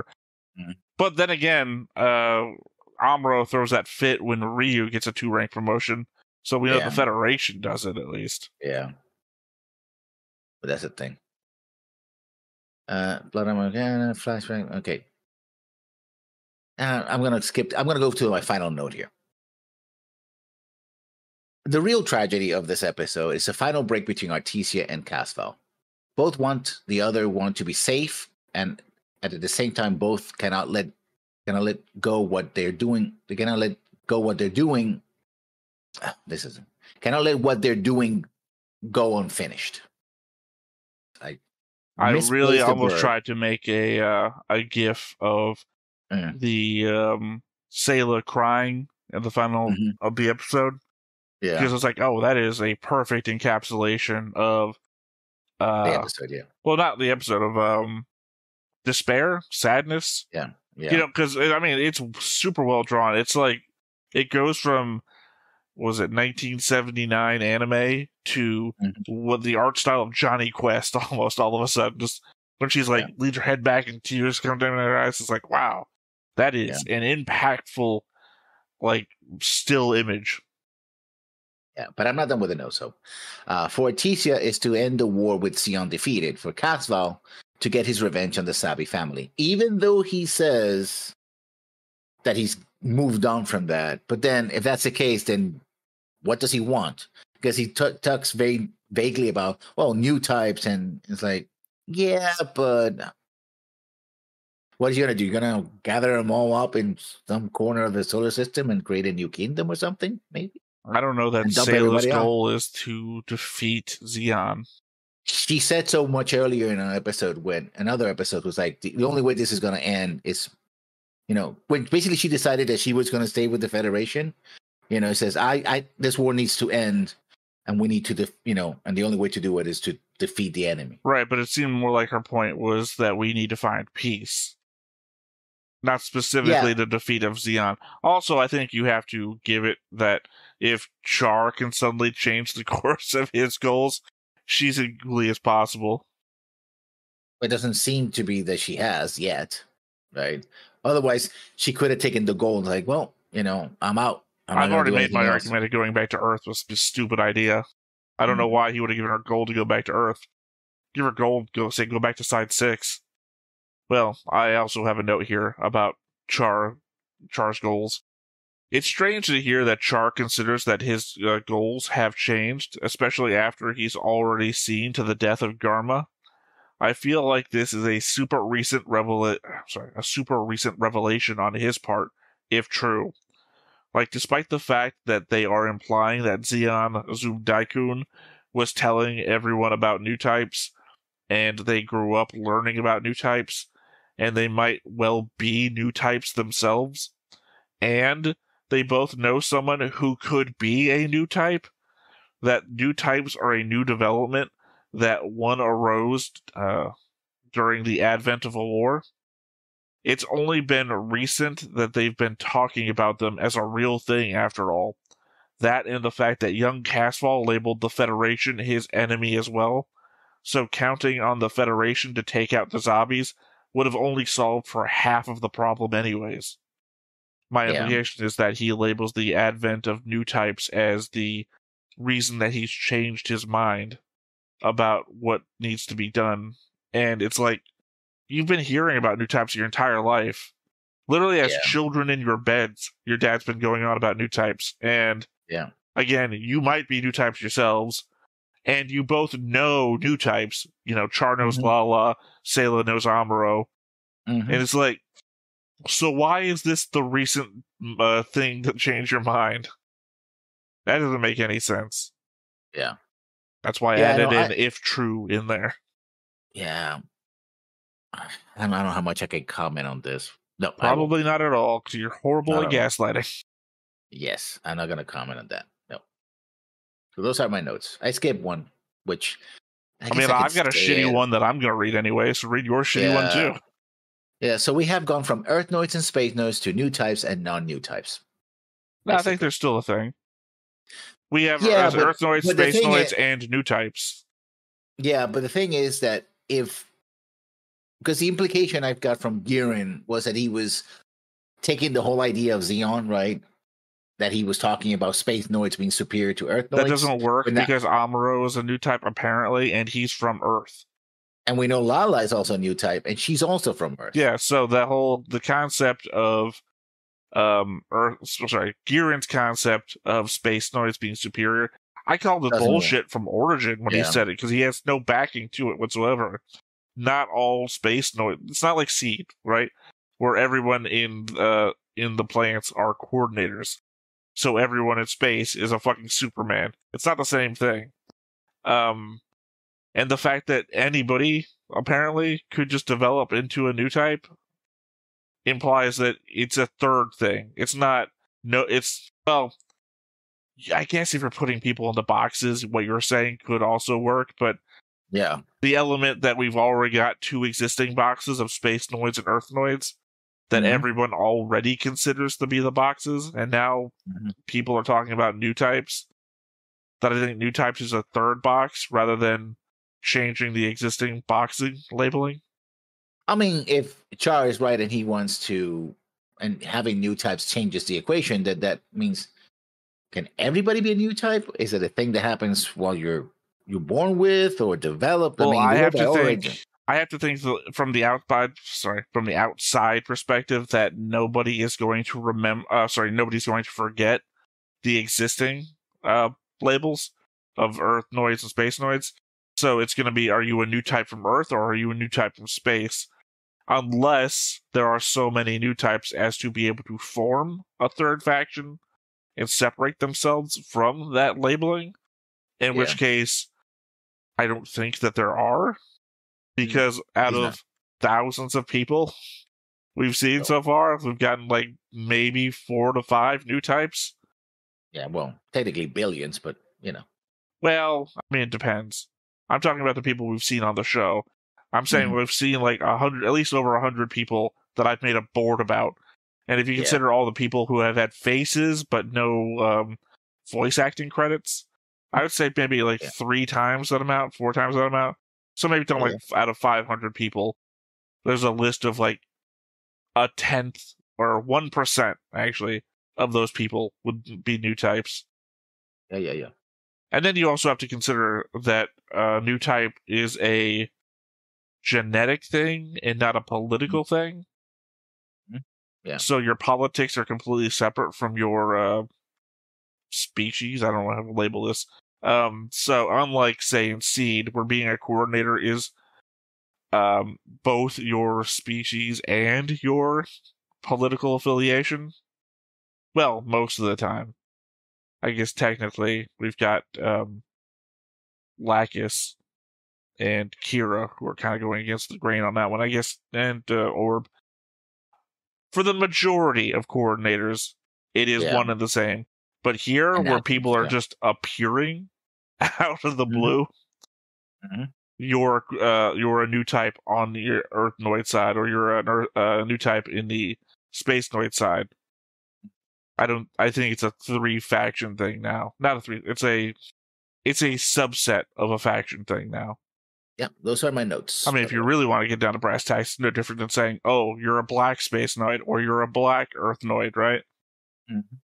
Speaker 1: But then again, Amuro throws that fit when Ryu gets a 2-rank promotion. So we know the Federation does it, at least. Yeah.
Speaker 2: But that's the thing. Blood Americana, flashback. Okay. I'm going to go to my final note here. The real tragedy of this episode is the final break between Artesia and Casval. Both want the other one to be safe, and at the same time, both cannot let go what they're doing. They cannot let go what they're doing. Cannot let what they're doing go unfinished. I
Speaker 1: really almost tried to make a gif of the Sayla crying at the final of the episode. Yeah, because it's like, oh, that is a perfect encapsulation of
Speaker 2: the episode. Yeah,
Speaker 1: well, not the episode of despair, sadness.
Speaker 2: Yeah.
Speaker 1: Because I mean, it's super well drawn. It's like it goes from, was it 1979 anime to what the art style of Johnny Quest almost all of a sudden. Just when she's like leads her head back and tears come down her eyes, it's like, wow, that is an impactful like still image.
Speaker 2: Yeah, but I'm not done with the no-so. For Artesia is to end the war with Sion defeated. For Casval to get his revenge on the Sabi family. Even though he says that he's moved on from that. But then if that's the case, then what does he want? Because he talks very vaguely about, well, Newtypes, and it's like, yeah, but what is he going to do? You're going to gather them all up in some corner of the solar system and create a new kingdom or something, maybe?
Speaker 1: I don't know that Sayla's goal is to defeat Xion.
Speaker 2: She said so much earlier in another episode was like, the only way this is going to end is, when basically she decided that she was going to stay with the Federation. It says, this war needs to end, and we need to, and the only way to do it is to defeat the enemy.
Speaker 1: Right, but it seemed more like her point was that we need to find peace. Not specifically the defeat of Xion. Also, I think you have to give it that if Char can suddenly change the course of his goals, she's equally as possible.
Speaker 2: It doesn't seem to be that she has yet, right? Otherwise, she could have taken the goal and like, well, I'm out.
Speaker 1: I've already made my argument that going back to Earth was a stupid idea. I don't know why he would have given her gold to go back to Earth. Give her gold, go back to Side 6. Well, I also have a note here about Char's goals. It's strange to hear that Char considers that his goals have changed, especially after he's already seen to the death of Garma. I feel like this is a super recent revelation on his part, if true. Like, despite the fact that they are implying that Xion Daikun was telling everyone about Newtypes, and they grew up learning about Newtypes, and they might well be Newtypes themselves, and they both know someone who could be a Newtype, that Newtypes are a new development, that one arose during the advent of a war. It's only been recent that they've been talking about them as a real thing after all. That and the fact that young Casval labeled the Federation his enemy as well. So counting on the Federation to take out the zombies would have only solved for half of the problem anyways. My implication is that he labels the advent of new types as the reason that he's changed his mind about what needs to be done. And it's like, you've been hearing about new types your entire life. Literally as children in your beds, your dad's been going on about new types. And again, you might be new types yourselves, and you both know new types. You know, Char knows Lala, Sayla knows Amuro. And it's like, so why is this the recent thing that changed your mind? That doesn't make any sense.
Speaker 2: Yeah.
Speaker 1: That's why I added in if true in there.
Speaker 2: Yeah. I don't know how much I can comment on this. No,
Speaker 1: probably not at all, because you're horrible at gaslighting.
Speaker 2: Yes, I'm not going to comment on that. No. So those are my notes. I skipped one, which
Speaker 1: I mean, I've got a shitty one that I'm going to read anyway, so read your shitty one too.
Speaker 2: Yeah, so we have gone from Earthnoids and Spacenoids to new types and non-new types.
Speaker 1: No, I think there's still a thing. We have Earthnoids, Spacenoids, and new types.
Speaker 2: Yeah, but the thing is that because the implication I've got from Girin was that he was taking the whole idea of Zeon, right? That he was talking about Spacenoids being superior to Earthnoids.
Speaker 1: That doesn't work because Amuro is a new type apparently, and he's from Earth.
Speaker 2: And we know Lala is also a new type, and she's also from Earth.
Speaker 1: Yeah, so the concept of Girin's concept of Spacenoids being superior, I called it bullshit from Origin when he said it, because he has no backing to it whatsoever. Not all Spacenoids. It's not like Seed, right? Where everyone in the plants are coordinators. So everyone in space is a fucking Superman. It's not the same thing. And the fact that anybody apparently could just develop into a new type implies that it's a third thing. It's not. No, it's well. I guess if you're putting people into boxes, what you're saying could also work, but.
Speaker 2: Yeah.
Speaker 1: The element that we've already got 2 existing boxes of Spacenoids and Earthnoids that everyone already considers to be the boxes, and now people are talking about new types, that I think new types is a third box rather than changing the existing boxing labeling.
Speaker 2: I mean, if Char is right and he wants to, and having new types changes the equation, that means, can everybody be a new type? Is it a thing that happens while you're born with or developed?
Speaker 1: Well, I have to think from the outside perspective that nobody is going to nobody's going to forget the existing labels of Earthnoids and Spacenoids. So it's going to be, are you a new type from Earth or are you a new type from space? Unless there are so many new types as to be able to form a third faction and separate themselves from that labeling. In which case, I don't think that there are, because out of thousands of people we've seen so far, we've gotten like maybe 4 to 5 new types.
Speaker 2: Yeah, well, technically billions, but you know.
Speaker 1: Well, I mean, it depends. I'm talking about the people we've seen on the show. I'm saying we've seen like 100, at least over 100 people that I've made a board about. And if you consider all the people who have had faces but no voice acting credits, I would say maybe like 3 times that amount, 4 times that amount. So maybe like out of 500 people, there's a list of like a 10th or 1% actually of those people would be new types.
Speaker 2: Yeah.
Speaker 1: And then you also have to consider that new type is a genetic thing and not a political thing.
Speaker 2: Yeah.
Speaker 1: So your politics are completely separate from your species. I don't know how to label this. So unlike, say, in Seed, where being a coordinator is both your species and your political affiliation, well, most of the time. I guess technically we've got Lacus and Kira who are kind of going against the grain on that one, I guess, and Orb. For the majority of coordinators, it is one and the same. But here, where people are just appearing out of the blue, you're a new type on your Earthnoid side, or you're a new type in the Spacenoid side. I think it's a 3-faction thing now. Not a 3. It's a subset of a faction thing now.
Speaker 2: Yeah, those are my notes.
Speaker 1: I mean, if you really want to get down to brass tacks, it's no different than saying, "Oh, you're a black space noid" or "You're a black Earth noid," right?
Speaker 2: Mm-hmm.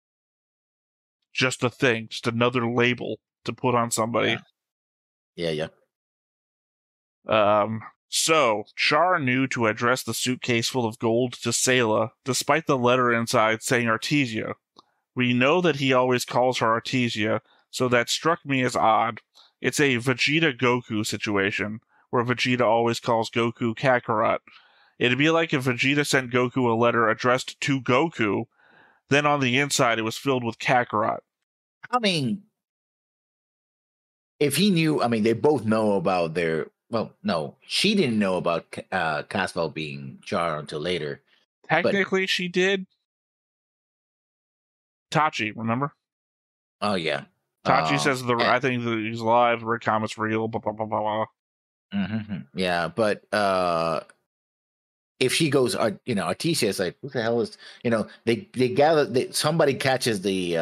Speaker 1: Just a thing, just another label to put on somebody.
Speaker 2: Yeah.
Speaker 1: So, Char knew to address the suitcase full of gold to Sayla, despite the letter inside saying Artesia. We know that he always calls her Artesia, so that struck me as odd. It's a Vegeta-Goku situation, where Vegeta always calls Goku Kakarot. It'd be like if Vegeta sent Goku a letter addressed to Goku, then on the inside it was filled with Kakarot.
Speaker 2: I mean, if he knew, I mean, they both know about their... Well, no, she didn't know about Casval being Char until later.
Speaker 1: Technically, she did. Tachi, remember?
Speaker 2: Oh, yeah.
Speaker 1: Tachi says, I think that he's alive, the red comet's real, blah, blah, blah, blah, blah.
Speaker 2: Mm-hmm. Yeah, but if she goes, Artesia is like, who the hell is, they gather, somebody catches the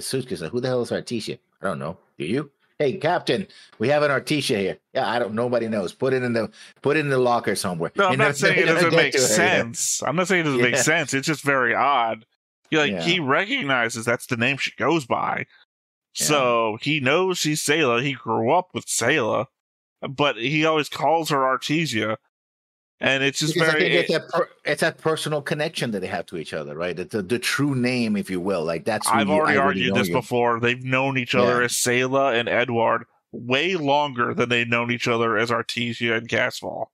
Speaker 2: suitcase. Like, who the hell is Artesia? I don't know. Do you? Hey, Captain, we have an Artesia here. Yeah, nobody knows. Put it in the locker somewhere.
Speaker 1: No, I'm not saying it doesn't make sense. I'm not saying it doesn't make sense. It's just very odd. He recognizes that's the name she goes by. So he knows she's Sayla. He grew up with Sayla, but he always calls her Artesia. And it's just
Speaker 2: it's that personal connection that they have to each other, right? It's the true name, if you will. Like that's.
Speaker 1: I've already argued this before. They've known each other as Sayla and Edward way longer than they've known each other as Artesia and Casval.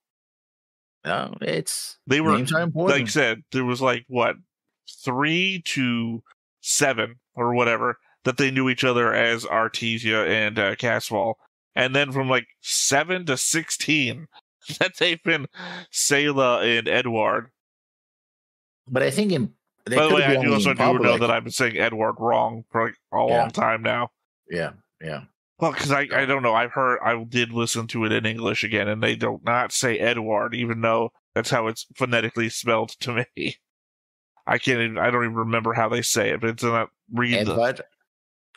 Speaker 2: No,
Speaker 1: names are important. Like I said, there was 3 to 7 or whatever that they knew each other as Artesia and Casval, and then from 7 to 16. That they've been Sayla and Edward.
Speaker 2: By the
Speaker 1: way, I do know that I've been saying Edward wrong for a long time now.
Speaker 2: Yeah.
Speaker 1: Well, because I don't know. I did listen to it in English again, and they do not say Edward, even though that's how it's phonetically spelled to me. I don't even remember how they say it, but it's not read
Speaker 2: Edward.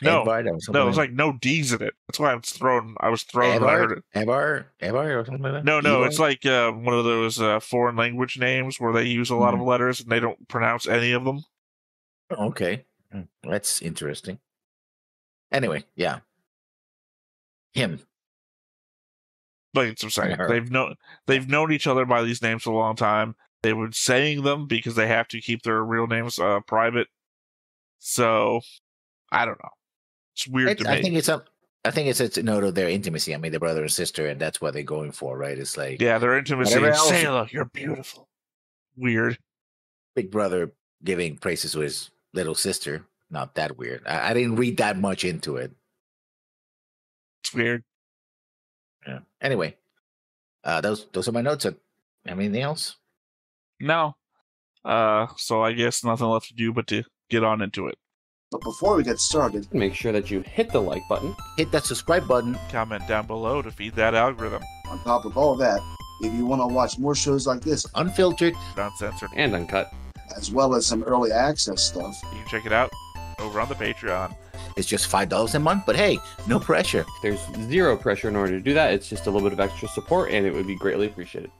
Speaker 1: No, it's no D's in it. That's why I was thrown when I heard it.
Speaker 2: Ever or something like that?
Speaker 1: No, it's like one of those foreign language names where they use a lot of letters and they don't pronounce any of them.
Speaker 2: Okay. That's interesting. Anyway, yeah. Him.
Speaker 1: Like I'm saying, they've known each other by these names for a long time. They were saying them because they have to keep their real names private. So, I don't know. It's weird to me.
Speaker 2: I think it's a note of their intimacy. I mean, they're brother and sister, and that's what they're going for, right? It's like
Speaker 1: their intimacy. Sayla, you're beautiful. Weird.
Speaker 2: Big brother giving praises to his little sister. Not that weird. I didn't read that much into it.
Speaker 1: It's weird.
Speaker 2: Yeah. Anyway, those are my notes. Have anything else?
Speaker 1: No. So I guess nothing left to do but to get on into it.
Speaker 3: But before we get started,
Speaker 4: make sure that you hit the like button,
Speaker 2: hit that subscribe button,
Speaker 1: comment down below to feed that algorithm.
Speaker 3: On top of all that, if you want to watch more shows like this,
Speaker 2: unfiltered,
Speaker 1: uncensored,
Speaker 4: and uncut,
Speaker 3: as well as some early access stuff,
Speaker 1: you can check it out over on the Patreon.
Speaker 2: It's just $5 a month, but hey, no pressure.
Speaker 4: There's zero pressure in order to do that. It's just a little bit of extra support, and it would be greatly appreciated.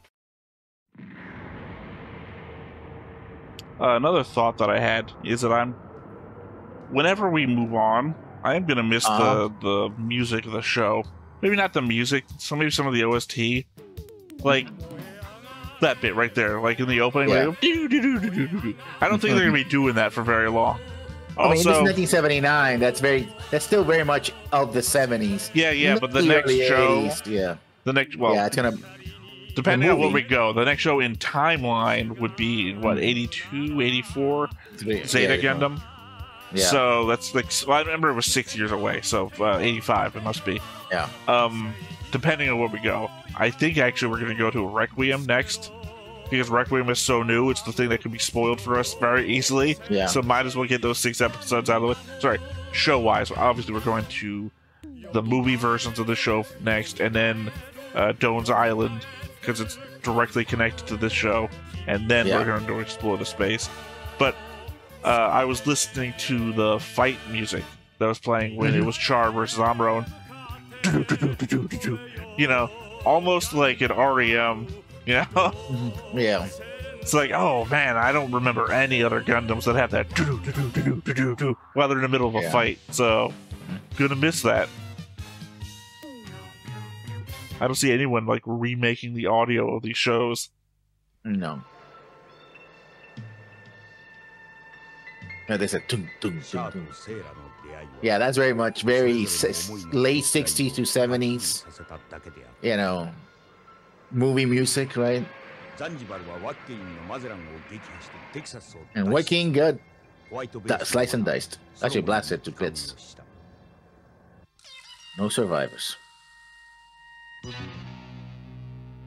Speaker 1: Another thought that I had is that whenever we move on, I am going to miss the music of the show. Maybe not the music, maybe some of the OST. Like, that bit right there, like in the opening.
Speaker 2: Yeah.
Speaker 1: Like, I don't think they're going to be doing that for very long.
Speaker 2: I mean, this is 1979. That's still very much of the 70s.
Speaker 1: Yeah, but the next show...
Speaker 2: 80s,
Speaker 1: it's going to... Depending on where we go, the next show in timeline would be, 82, 84? Zeta Gundam?
Speaker 2: Yeah.
Speaker 1: So that's I remember it was 6 years away, so 85 it must be.
Speaker 2: Yeah.
Speaker 1: Depending on where we go. I think actually we're going to go to Requiem next, because Requiem is so new, it's the thing that can be spoiled for us very easily.
Speaker 2: Yeah.
Speaker 1: So might as well get those 6 episodes out of the way. Sorry, show-wise, obviously we're going to the movie versions of the show next, and then Doan's Island, because it's directly connected to this show, and then we're going to explore the space. But I was listening to the fight music that was playing when it was Char versus Amuro, and almost like an REM, you know?
Speaker 2: Yeah.
Speaker 1: It's like, oh man, I don't remember any other Gundams that have that do-do-do-do-do-do-do while they're in the middle of a fight, so gonna miss that. I don't see anyone like remaking the audio of these shows.
Speaker 2: No. No, they said tung, tung, tung, tung. Yeah, that's very much very late 60s to 70s, you know, movie music, right? And Waking good. Slice and diced. Actually blasted to bits. No survivors.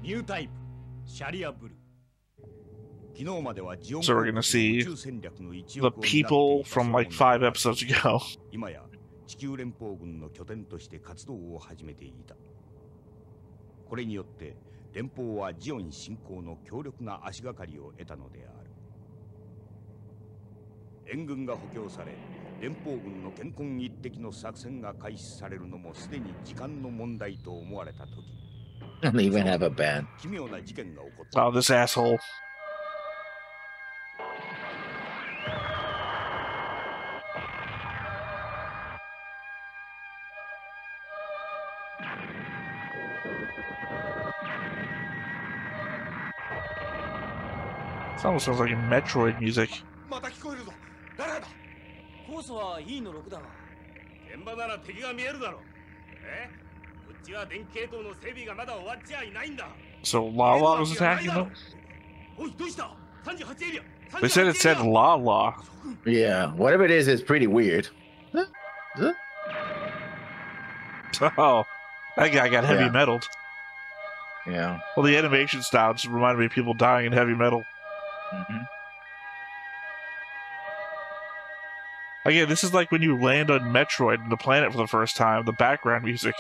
Speaker 5: Newtype, Challia.
Speaker 1: So we're gonna see the people from like 5 episodes ago.
Speaker 2: Don't even have a band.
Speaker 1: Oh, this asshole. It almost sounds like Metroid music. So Lala was attacking them? They said it said Lala.
Speaker 2: Yeah, whatever it is pretty weird.
Speaker 1: Oh, that guy got heavy metaled.
Speaker 2: Yeah.
Speaker 1: Well, the animation style just reminded me of people dying in heavy metal. Again, this is like when you land on Metroid in the planet for the first time, the background music.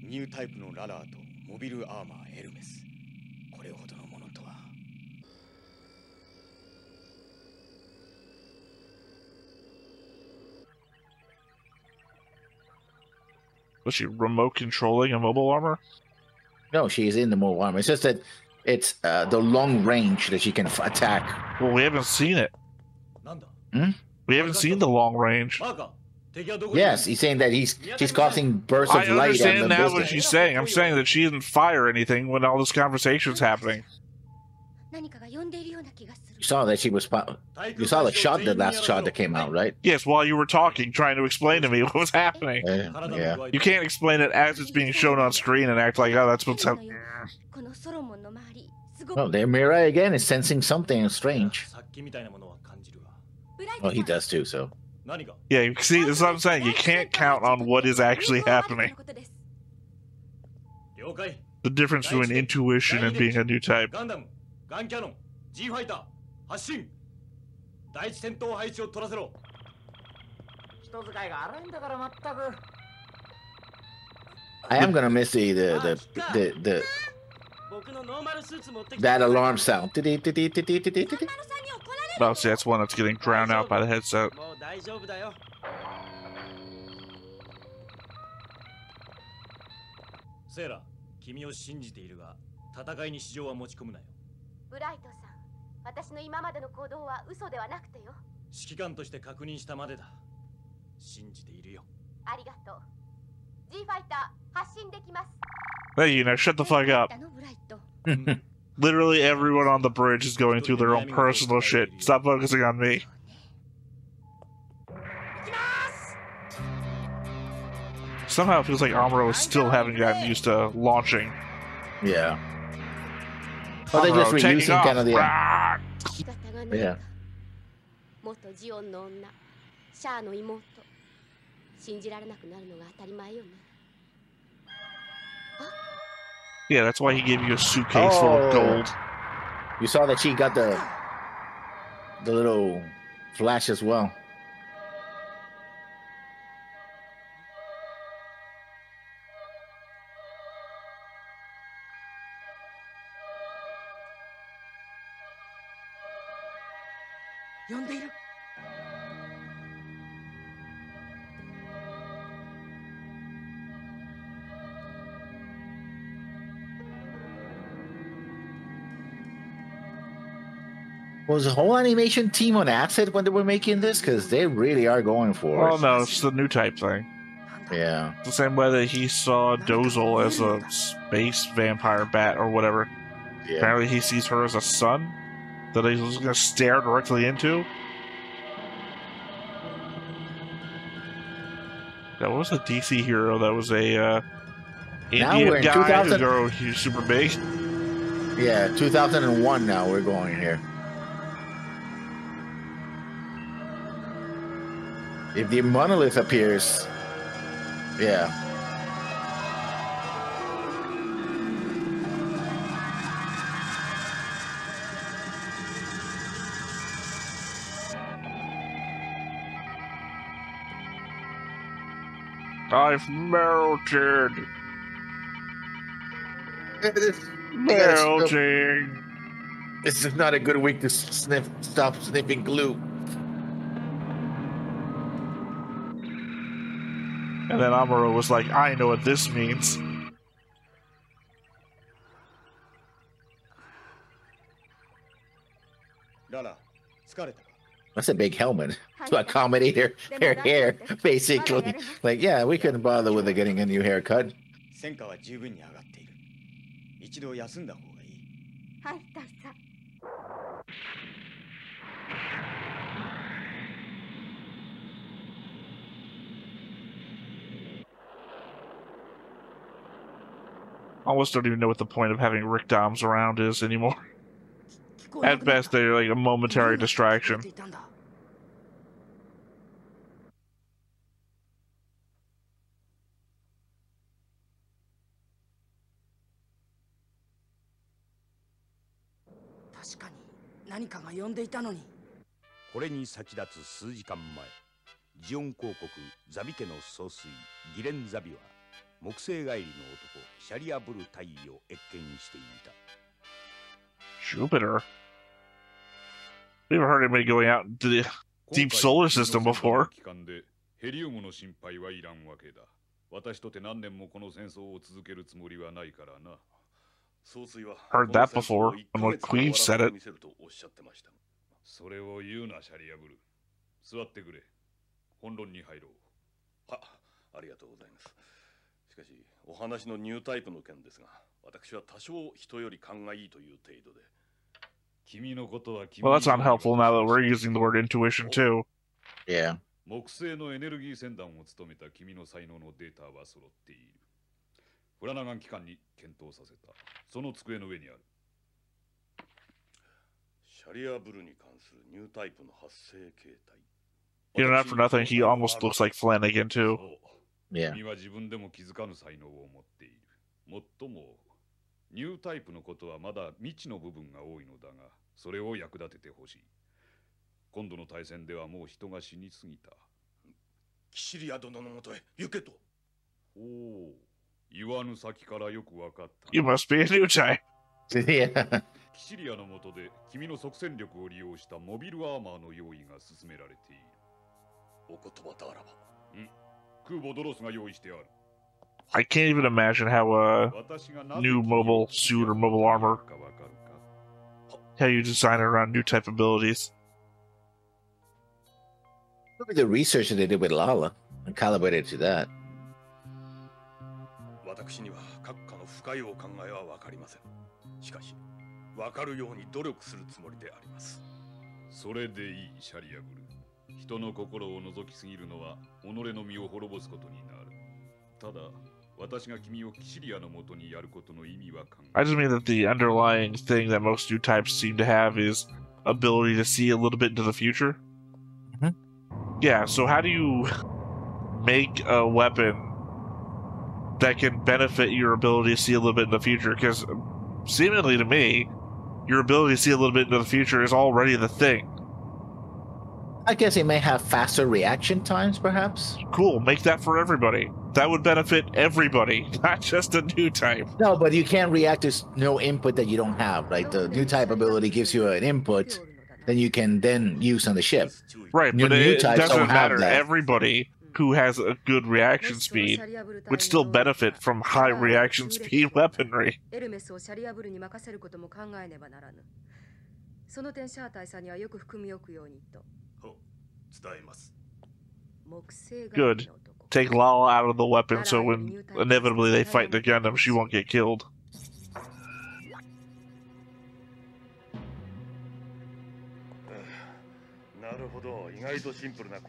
Speaker 5: Newtypeのララーとモビルアーマーエルメス。これほどのものとは。
Speaker 1: Was she remote controlling a mobile armor?
Speaker 2: No, she's in the mobile armor. It's just that it's the long range that she can attack.
Speaker 1: Well, we haven't seen it. We haven't seen the long range.
Speaker 2: Yes, he's saying that she's causing bursts of light.
Speaker 1: I understand now what she's saying. I'm saying that she didn't fire anything when all this conversation's happening.
Speaker 2: You saw that she was. You saw the shot, the last shot that came out, right?
Speaker 1: Yes, while you were talking, trying to explain to me what was happening.
Speaker 2: Yeah.
Speaker 1: You can't explain it as it's being shown on screen and act like, oh, that's what's happening.
Speaker 2: Well, there Mirai again is sensing something strange. Well, he does too, so.
Speaker 1: Yeah, you see, that's what I'm saying. You can't count on what is actually happening. The difference between intuition and being a new type.
Speaker 5: Gundam, Gun Cannon, G Fighter, 発進。第一戦闘配置を取らせろ。人使いが荒いんだからまったく。
Speaker 2: I am gonna miss that alarm sound.
Speaker 1: Oh, see, that's one that's getting drowned out by the headset.
Speaker 5: Sarah, 君を信じているが、戦いに市場は持ち込むなよ。
Speaker 6: ブライトさん、私の今までの行動は嘘ではなくてよ。
Speaker 5: 指揮官として確認したまでだ。信じているよ。
Speaker 6: ありがとう。G ファイター発進できます。
Speaker 1: Hey, you know, shut the fuck up. Literally everyone on the bridge is going through their own personal shit. Stop focusing on me. Somehow it feels like Amuro is still haven't gotten used to launching.
Speaker 2: Yeah. Oh, they're just reusing kind of the... Yeah.
Speaker 1: Yeah, that's why he gave you a suitcase full of gold.
Speaker 2: You saw that she got the little flash as well.
Speaker 7: 呼んでいる。
Speaker 2: Was the whole animation team on acid when they were making this? Because they really are going for it.
Speaker 1: Oh no, it's the Newtype thing.
Speaker 2: Yeah.
Speaker 1: The same way that he saw Dozel as a space vampire bat or whatever.
Speaker 2: Yeah.
Speaker 1: Apparently he sees her as a son that he's just going to stare directly into. That was a DC hero that was a Indian guy who's super big.
Speaker 2: Yeah, 2001 now we're going here. If the monolith appears, yeah.
Speaker 1: I've melted. Melting.
Speaker 2: This is not a good week to stop sniffing glue.
Speaker 1: And then Amuro was like, I know what this means.
Speaker 2: That's a big helmet to accommodate her hair, basically. Like, yeah, we couldn't bother with her getting a new haircut.
Speaker 5: 戦果は十分に上がっている。一度休んだ方がいい。
Speaker 6: はい、大佐。
Speaker 1: Almost don't even know what the point of having Rick Doms around is anymore. At best, they're like a momentary distraction. Jupiter? We've heard anybody going out into the deep solar system before. Heard that before, when Queen said it.
Speaker 8: それを言うな、シャリアブル。座ってくれ。本論に入ろう。は、ありがとうございます。しかし、お話のニュータイプの件ですが、私は多少人より勘がいいという程度で。君のことは君。
Speaker 1: Well, that's not helpful now that we're using the word intuition too.
Speaker 2: Yeah.
Speaker 8: 木星のエネルギー船団を務めた君の才能のデータは揃っている。フラナガン機関に検討させた。その机の上にある。シャリアブルに関するニュータイプの発生形態。
Speaker 1: You know, not for nothing, he almost looks like Flanagan too.
Speaker 2: Yeah.
Speaker 8: 君は自分でも気づかぬ才能を持っている。もっとも、ニュータイプのことはまだ未知の部分が多いのだが、それを役立ててほしい。今度の対戦ではもう人が死にすぎた。キシリア殿のもとへ行けと。おお、言わぬ先からよくわかった。
Speaker 1: You must be a Newtype.
Speaker 2: Yeah.
Speaker 8: キシリアの下で君の即戦力を利用したモビルアーマーの用意が進められている。お言葉とあらば。空母ドロスが用意してある。
Speaker 1: I can't even imagine how a new mobile suit or mobile armor, how you design it around new type abilities.
Speaker 2: Look at the research that they did with Lala and calibrated to that.
Speaker 8: 私には閣下の深いお考えはわかりません。しかし、わかるように努力するつもりであります。それでいい、シャリアブル。人の心を覗きすぎるのは己の身を滅ぼすことになる。ただ、私が君をキシリアのもとにやることの意味は考え。
Speaker 1: I just mean that the underlying thing that most new types seem to have is ability to see a little bit into the future.
Speaker 2: Mm-hmm.
Speaker 1: Yeah, so how do you make a weapon that can benefit your ability to see a little bit in the future? Because seemingly to me, your ability to see a little bit into the future is already the thing.
Speaker 2: I guess it may have faster reaction times, perhaps.
Speaker 1: Cool, make that for everybody. That would benefit everybody, not just a new type.
Speaker 2: No, but you can't react to no input that you don't have. Like the new type ability gives you an input, then you can then use on the ship.
Speaker 1: Right,
Speaker 2: New-
Speaker 1: but
Speaker 2: new
Speaker 1: it
Speaker 2: types
Speaker 1: doesn't
Speaker 2: don't have
Speaker 1: matter.
Speaker 2: that.
Speaker 1: Everybody who has a good reaction speed would still benefit from high reaction speed weaponry.
Speaker 7: エルメスをシャリアブルに任せることも考えねばならぬ。その点シャー大佐にはよく含みおくようにと。
Speaker 5: 伝えます。
Speaker 7: 木星
Speaker 1: Good. Take Lala out of the weapon so when inevitably they fight the Gundam, she won't get killed.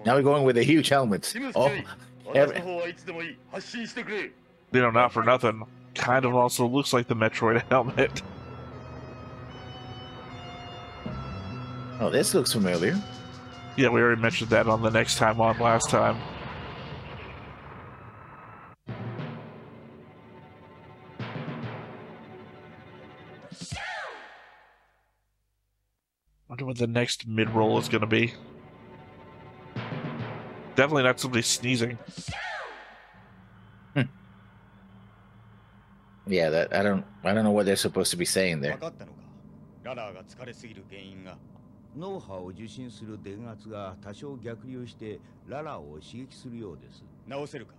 Speaker 2: Now we're going with the huge helmets. Oh,
Speaker 1: You know, not for nothing. Kind of also looks like the Metroid helmet.
Speaker 2: oh, this looks familiar.
Speaker 1: Yeah, we already mentioned that on the next time on last time. Wonder what the next mid-roll is gonna be. Definitely not somebody sneezing.
Speaker 2: Yeah, that I don't know what they're supposed to be saying there.
Speaker 5: ララーが疲れすぎる原因が脳波を受信する電圧が多少逆流してララーを刺激するようです。直せるか？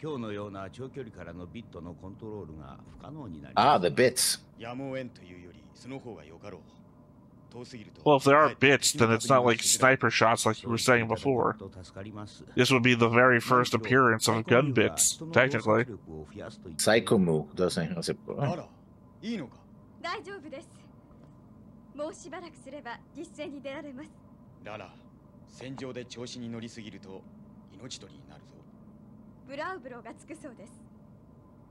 Speaker 5: 今日のような長距離からのビットのコントロールが不可能になります。
Speaker 2: Ah, the bits.
Speaker 5: やむを得んというよりその方がよかろう。
Speaker 1: Well, if there are bits, then it's not like sniper shots like you were saying before. This would be the very first appearance of gun bits, technically.
Speaker 2: Psychomu doesn't.
Speaker 5: いいのか？
Speaker 6: 大丈夫です。もうしばらくすれば実戦に出られます。
Speaker 5: ララ、戦場で調子に乗りすぎると命取りになるぞ。
Speaker 6: ブラウブロがつくそうです。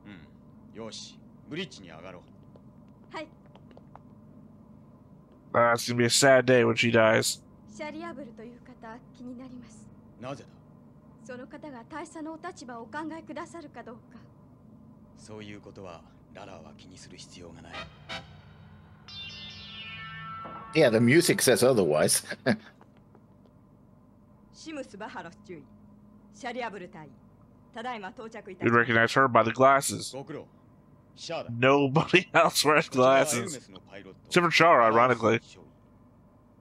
Speaker 5: うん、よし、ブリッジに上がろう。
Speaker 6: はい。
Speaker 1: It's gonna be a sad day when she dies.
Speaker 6: シャリアブルという方気になります。
Speaker 5: なぜだ？
Speaker 6: その方が大佐のお立場をお考えくださるかどうか。
Speaker 5: そういうことはララは気にする必要がない。
Speaker 2: Yeah, the music says otherwise.
Speaker 7: シムスバハロス注意。シャリアブル隊。ただいま到着いた
Speaker 1: You'd recognize her by the glasses.
Speaker 5: ご苦労。シャーだ。
Speaker 1: Nobody else wears glasses. Except for Chara, ironically.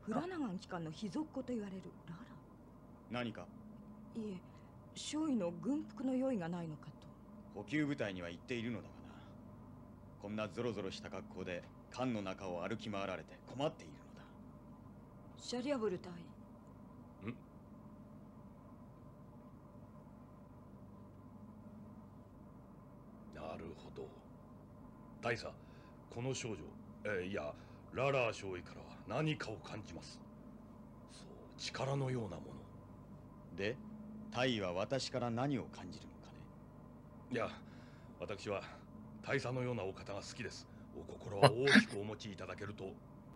Speaker 7: フラナガン機関の秘蔵っ子と言われるララ。
Speaker 5: 何か？
Speaker 7: いえ、少尉の軍服の用意がないのかと。
Speaker 5: 補給部隊には言っているのだがな。こんなゾロゾロした格好で艦の中を歩き回られて困っているのだ。
Speaker 7: シャリアブル隊。
Speaker 8: なるほど。大佐、この少女、いや、ララー少尉から何かを感じます。そう、力のようなもの。
Speaker 5: で、大尉は私から何を感じるのかね。
Speaker 8: いや、私は大佐のようなお方が好きです。お心は大きくお持ちいただけると、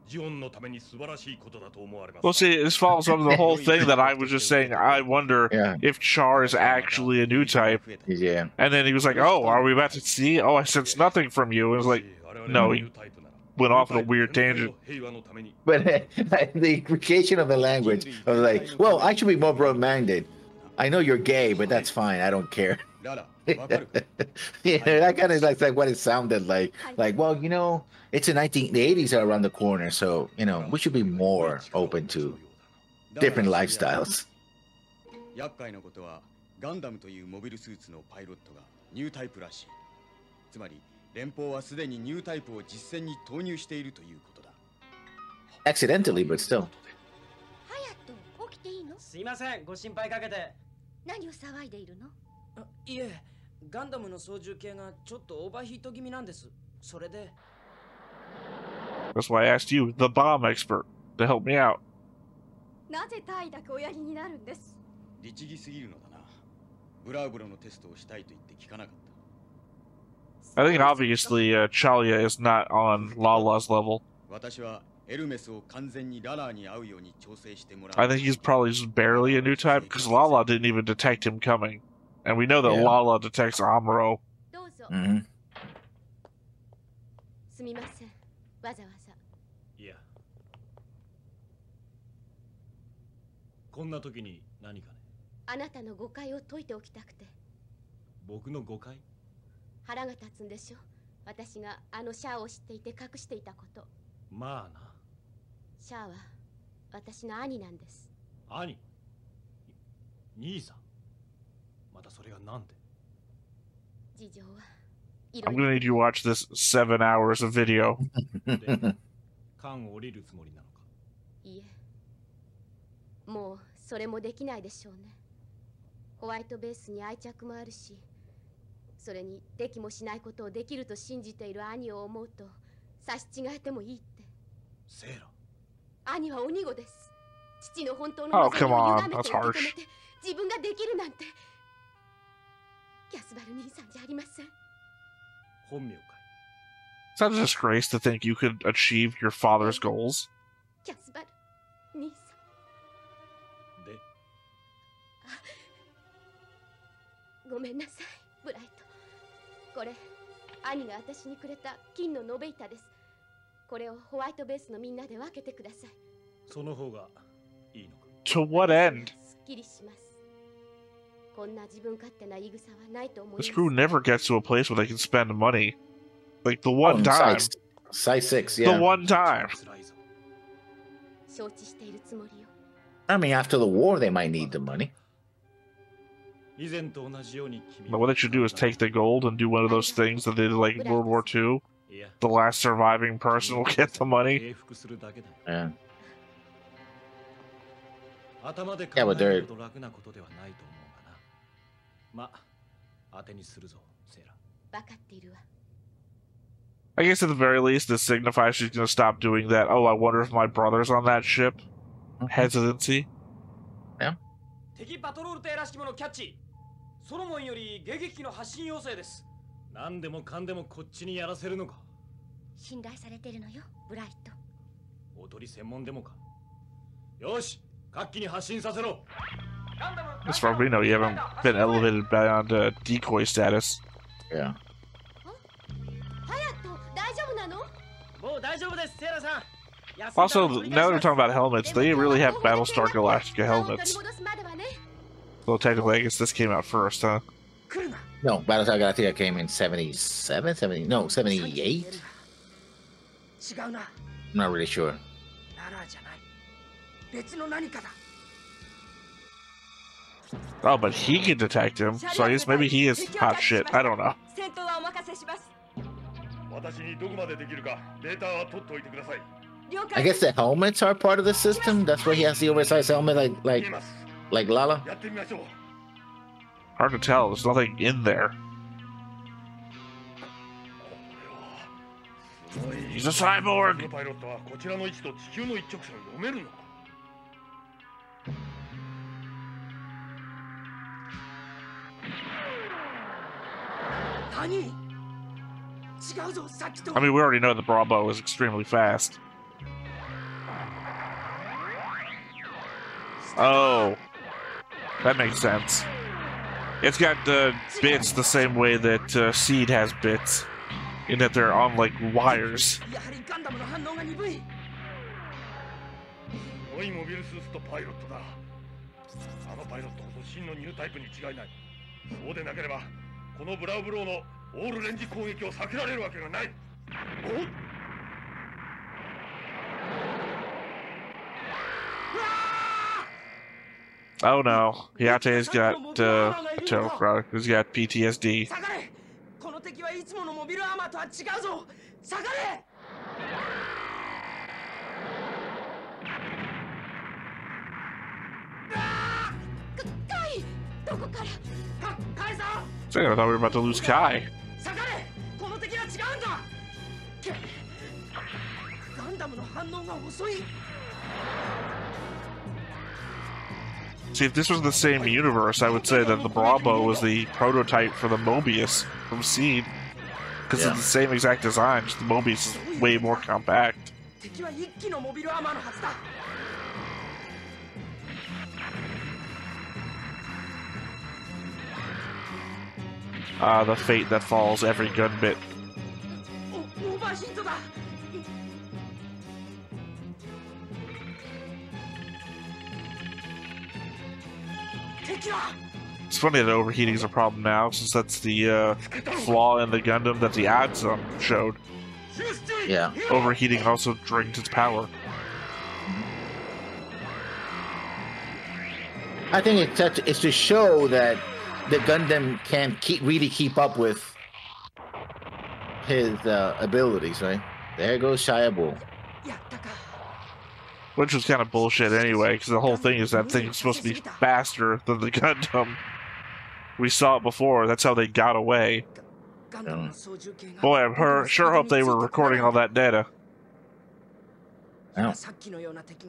Speaker 8: ジオンのために素晴らしいことだと思われます。
Speaker 1: Well, see, this follows from the whole thing that I was just saying. I wonder if Char is actually a new type.
Speaker 2: Yeah.
Speaker 1: And then he was like, "Oh, are we about to see? Oh, I sense nothing from you." And it was like, no, he went off on a weird tangent.
Speaker 2: But the appreciation of the language, I was like, well, I should be more broad-minded. I know you're gay, but that's fine. I don't care. Yeah, that kind of like what it sounded like. Like, well, you know, it's the 80s are around the corner, so you know we should be more open to different lifestyles.
Speaker 5: 厄介なことはガンダムというモビルスーツのパイロットがニュータイプらしい。つまり連邦はすでにニュータイプを実戦に投入しているということだ。
Speaker 2: Accidentally, but still.
Speaker 6: ハヤト、起きていいの？
Speaker 9: すいません、ご心配かけて。
Speaker 6: 何を騒いでいるの？
Speaker 9: いえ、ガンダムの操縦系がちょっとオーバーヒート気味なんです。それで。
Speaker 1: That's why I asked you, the bomb expert, to help me out.
Speaker 6: なぜ大尉だけおやりになるんです？
Speaker 5: 律儀すぎるのだな。ブラウブロのテストをしたいと言って聞かなかった。
Speaker 1: I think obviously Challia is not on Lala's level.
Speaker 5: 私はエルメスを完全にララーに合うように調整してもらう。
Speaker 1: I think he's probably just barely a new type because Lala didn't even detect him coming. And we know that Lala detects Amuro.
Speaker 6: どうぞ。すみません。わざわざ。
Speaker 5: いや。こんな時に何かね。
Speaker 6: あなたの誤解を解いておきたくて。
Speaker 5: 僕の誤解？
Speaker 6: 腹が立つんでしょ。私があのシャアを知っていて隠していたこと。
Speaker 5: まあな。
Speaker 6: シャアは私の兄なんです。
Speaker 10: 兄兄さんまたそれがなんで
Speaker 6: 事情は
Speaker 1: I'm gonna need you to watch this 7 hours of video.
Speaker 10: 缶を降りるつもりなのか。
Speaker 6: いえ、もうそれもできないでしょうね。ホワイトベースに愛着もあるし、それにできもしないことをできると信じている兄を思うと差し違えてもいいって。
Speaker 10: セーラ、
Speaker 6: 兄は鬼子です。父の本当の
Speaker 1: Oh,
Speaker 6: 望
Speaker 1: come
Speaker 6: みを
Speaker 1: on.
Speaker 6: 歪め
Speaker 1: That's
Speaker 6: て受け止
Speaker 1: harsh.
Speaker 6: めて自分ができるなんて。キャスバル兄さんじゃありません。
Speaker 10: 本名かい。
Speaker 1: It's not a disgrace to think you could achieve your father's goals.
Speaker 6: キャスバル兄さん。
Speaker 10: で、
Speaker 6: ごめんなさい、ブライト。これ、兄が私にくれた金の延べ板です。これをホワイトベースのみんなで分けてください。
Speaker 10: その方がいいのか。
Speaker 1: To what end?
Speaker 6: すっきりします。こんな自分勝手な言い草はないと思いま
Speaker 1: This
Speaker 6: す。
Speaker 1: crew never gets to a place where they can spend money. Like the one time.
Speaker 2: Size 6,
Speaker 1: The
Speaker 2: yeah.
Speaker 1: one time.
Speaker 10: 辛いぞ。
Speaker 6: 承知しているつもりよ。
Speaker 2: I mean, after the war, they might need the money.
Speaker 10: 以前と同じように君
Speaker 1: But what they should do is take the gold and do one of those things that they did like in World War II.
Speaker 10: いや
Speaker 1: The last surviving person will get the money.
Speaker 10: 征服するだけだ。
Speaker 2: Yeah.
Speaker 10: 頭で考
Speaker 2: Yeah, but
Speaker 10: え
Speaker 2: they're-
Speaker 10: るほど楽なことではないと思うがな。ま、当てにするぞ、セーラ。
Speaker 6: 分かっているわ。
Speaker 1: I guess at the very least, this signifies she's gonna stop doing that. Oh, I wonder if my brother's on that ship. Hesitancy.
Speaker 9: 敵パトロール艇らしきものキャッチ。ソロモンより迎撃機の発進要請です。
Speaker 10: 何でもかんでもこっちにやらせるのか。
Speaker 6: 信頼されてるのよ、ブライト。
Speaker 10: 踊り専門でもか。よし、各機に発進させろ。
Speaker 1: As far as we know, you haven't been elevated beyond decoy status.
Speaker 2: Yeah.
Speaker 6: ハヤト、大丈夫なの？
Speaker 9: もう大丈夫です、セーラさん。
Speaker 1: Also, now that we're talking about helmets, they really have Battlestar Galactica helmets. Well, technically, I guess this came out first, huh?
Speaker 2: No, Battlestar Galactica came in 77, 70, no, 78?
Speaker 9: 違うな。
Speaker 2: I'm not really sure.
Speaker 9: ララじゃない。別の何かだ。
Speaker 1: Oh, but he can detect him, so I guess maybe he is hot shit. I don't know.
Speaker 6: 戦闘はお任せします。
Speaker 8: 私にどこまでできるかデータは取っておいてください。
Speaker 2: I guess the helmets are part of the system. That's why he has the oversized helmet, like Lala.
Speaker 8: やってみましょう。
Speaker 1: Hard to tell. There's nothing in there. He's a cyborg.
Speaker 8: このパイロットはこちらの位置と地球の一直線を読めるのか。
Speaker 9: 何？違うぞ、さっきと。
Speaker 1: I mean, we already know the Bravo is extremely fast. Oh, that makes sense. It's got bits the same way that Seed has bits, in that they're on like wires.
Speaker 9: やはりガンダムの反応が鈍い。
Speaker 8: すごいモビルスーツとパイロットだ。あのパイロットこそ真のニュータイプに違いない。そうでなければこのブラウブローのオールレンジ攻撃を避けられるわけがない。おっ
Speaker 1: Oh no, Yate's got he's got PTSD.
Speaker 9: 下がれ。この敵はいつものモビルアーマーとは違うぞ。下がれ。
Speaker 6: どこから？
Speaker 9: カイさん。
Speaker 1: So I thought we were about to lose Kai.
Speaker 9: 下がれ。この敵は違うんだ。ガンダムの反応が遅い。
Speaker 1: See, if this was the same universe, I would say that the Bravo was the prototype for the Mobius from Seed. Because it's the same exact design, just the Mobius is way more compact.
Speaker 9: 敵は一機のモビルアーマーのはずだ。
Speaker 1: Ah, the fate that falls every gun bit.
Speaker 9: オーバーヒートだ。
Speaker 1: It's funny that overheating is a problem now, since that's the flaw in the Gundam that the ads showed.
Speaker 2: Yeah.
Speaker 1: Overheating also drains its power.
Speaker 2: I think it's to show that the Gundam can't really keep up with his abilities, right? There goes Shia Bull.
Speaker 1: Which was kind of bullshit anyway, because the whole thing is that thing is supposed to be faster than the Gundam. We saw it before. That's how they got away. Boy, I sure hope they were recording all that data.
Speaker 2: Oh.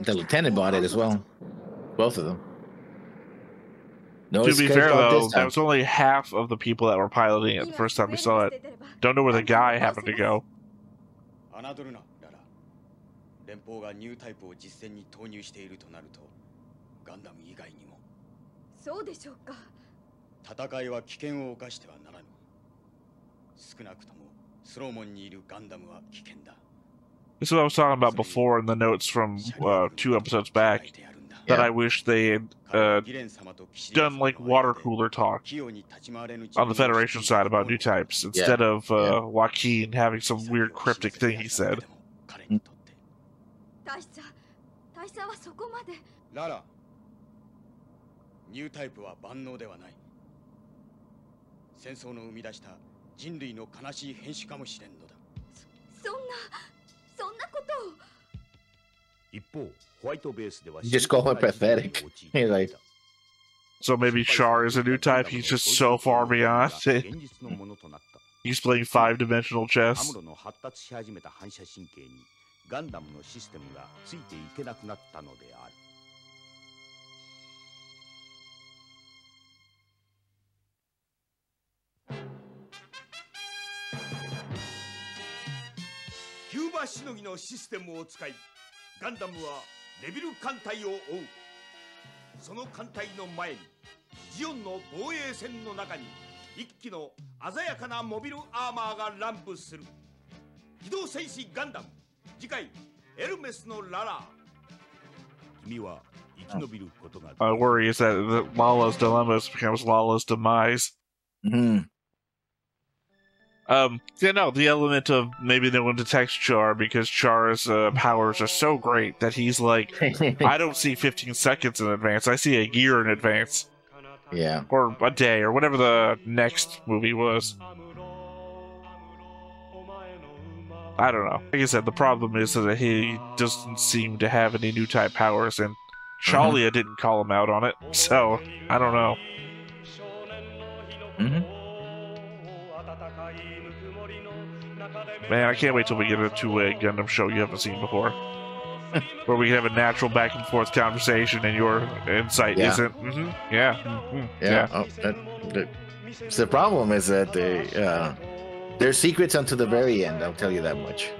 Speaker 2: The lieutenant bought it as well. Both of them. No,
Speaker 1: to be fair, though, that was only half of the people that were piloting it the first time we saw it. Don't know where the guy happened to go.
Speaker 5: 連邦がニュータイプを実戦に投入しているとなると、ガンダム以外にも。
Speaker 7: そうでしょうか。
Speaker 5: 戦いは危険を冒してはならぬ。少なくともスローモンにいるガンダムは危険だ。
Speaker 1: This is what I was talking about before in the notes from 2 episodes back. That I wish they had done like water cooler talk on the Federation side about new types instead of Joaquin having some weird cryptic thing he said.
Speaker 7: 大佐はそこまで。
Speaker 5: ララ、ニュータイプは万能ではない。戦争の生み出した人類の悲しい変種かもしれんのだ。
Speaker 7: そんなことを。
Speaker 5: 一方、ホワイトベースでは。
Speaker 2: You just call her pathetic. He's like.
Speaker 1: So maybe Char is a new type. He's just so far beyond it. He's playing 5-dimensional chess.
Speaker 5: ガンダムのシステムがついていけなくなったのである。キューバしのぎのシステムを使い、ガンダムはレビル艦隊を追う。その艦隊の前に、ジオンの防衛線の中に一機の鮮やかなモビルアーマーが乱舞する。機動戦士ガンダム。次回エルメスのララ。君は生き延びることが。
Speaker 1: My worry is that Lala's dilemma becomes Lala's demise.
Speaker 2: Mm-hmm.
Speaker 1: Yeah, no, the element of maybe no one detects Char because Char's powers are so great that he's like, I don't see 15 seconds in advance, I see a year in advance.
Speaker 2: Yeah.
Speaker 1: Or a day, or whatever the next movie was. I don't know. Like I said, the problem is that he doesn't seem to have any new type powers, and Challia didn't call him out on it, so I don't know. Man, I can't wait till we get into a Gundam show you haven't seen before. Where we can have a natural back and forth conversation and your insight isn't. Yeah.
Speaker 2: Oh, the problem is that there's secrets until the very end, I'll tell you that much.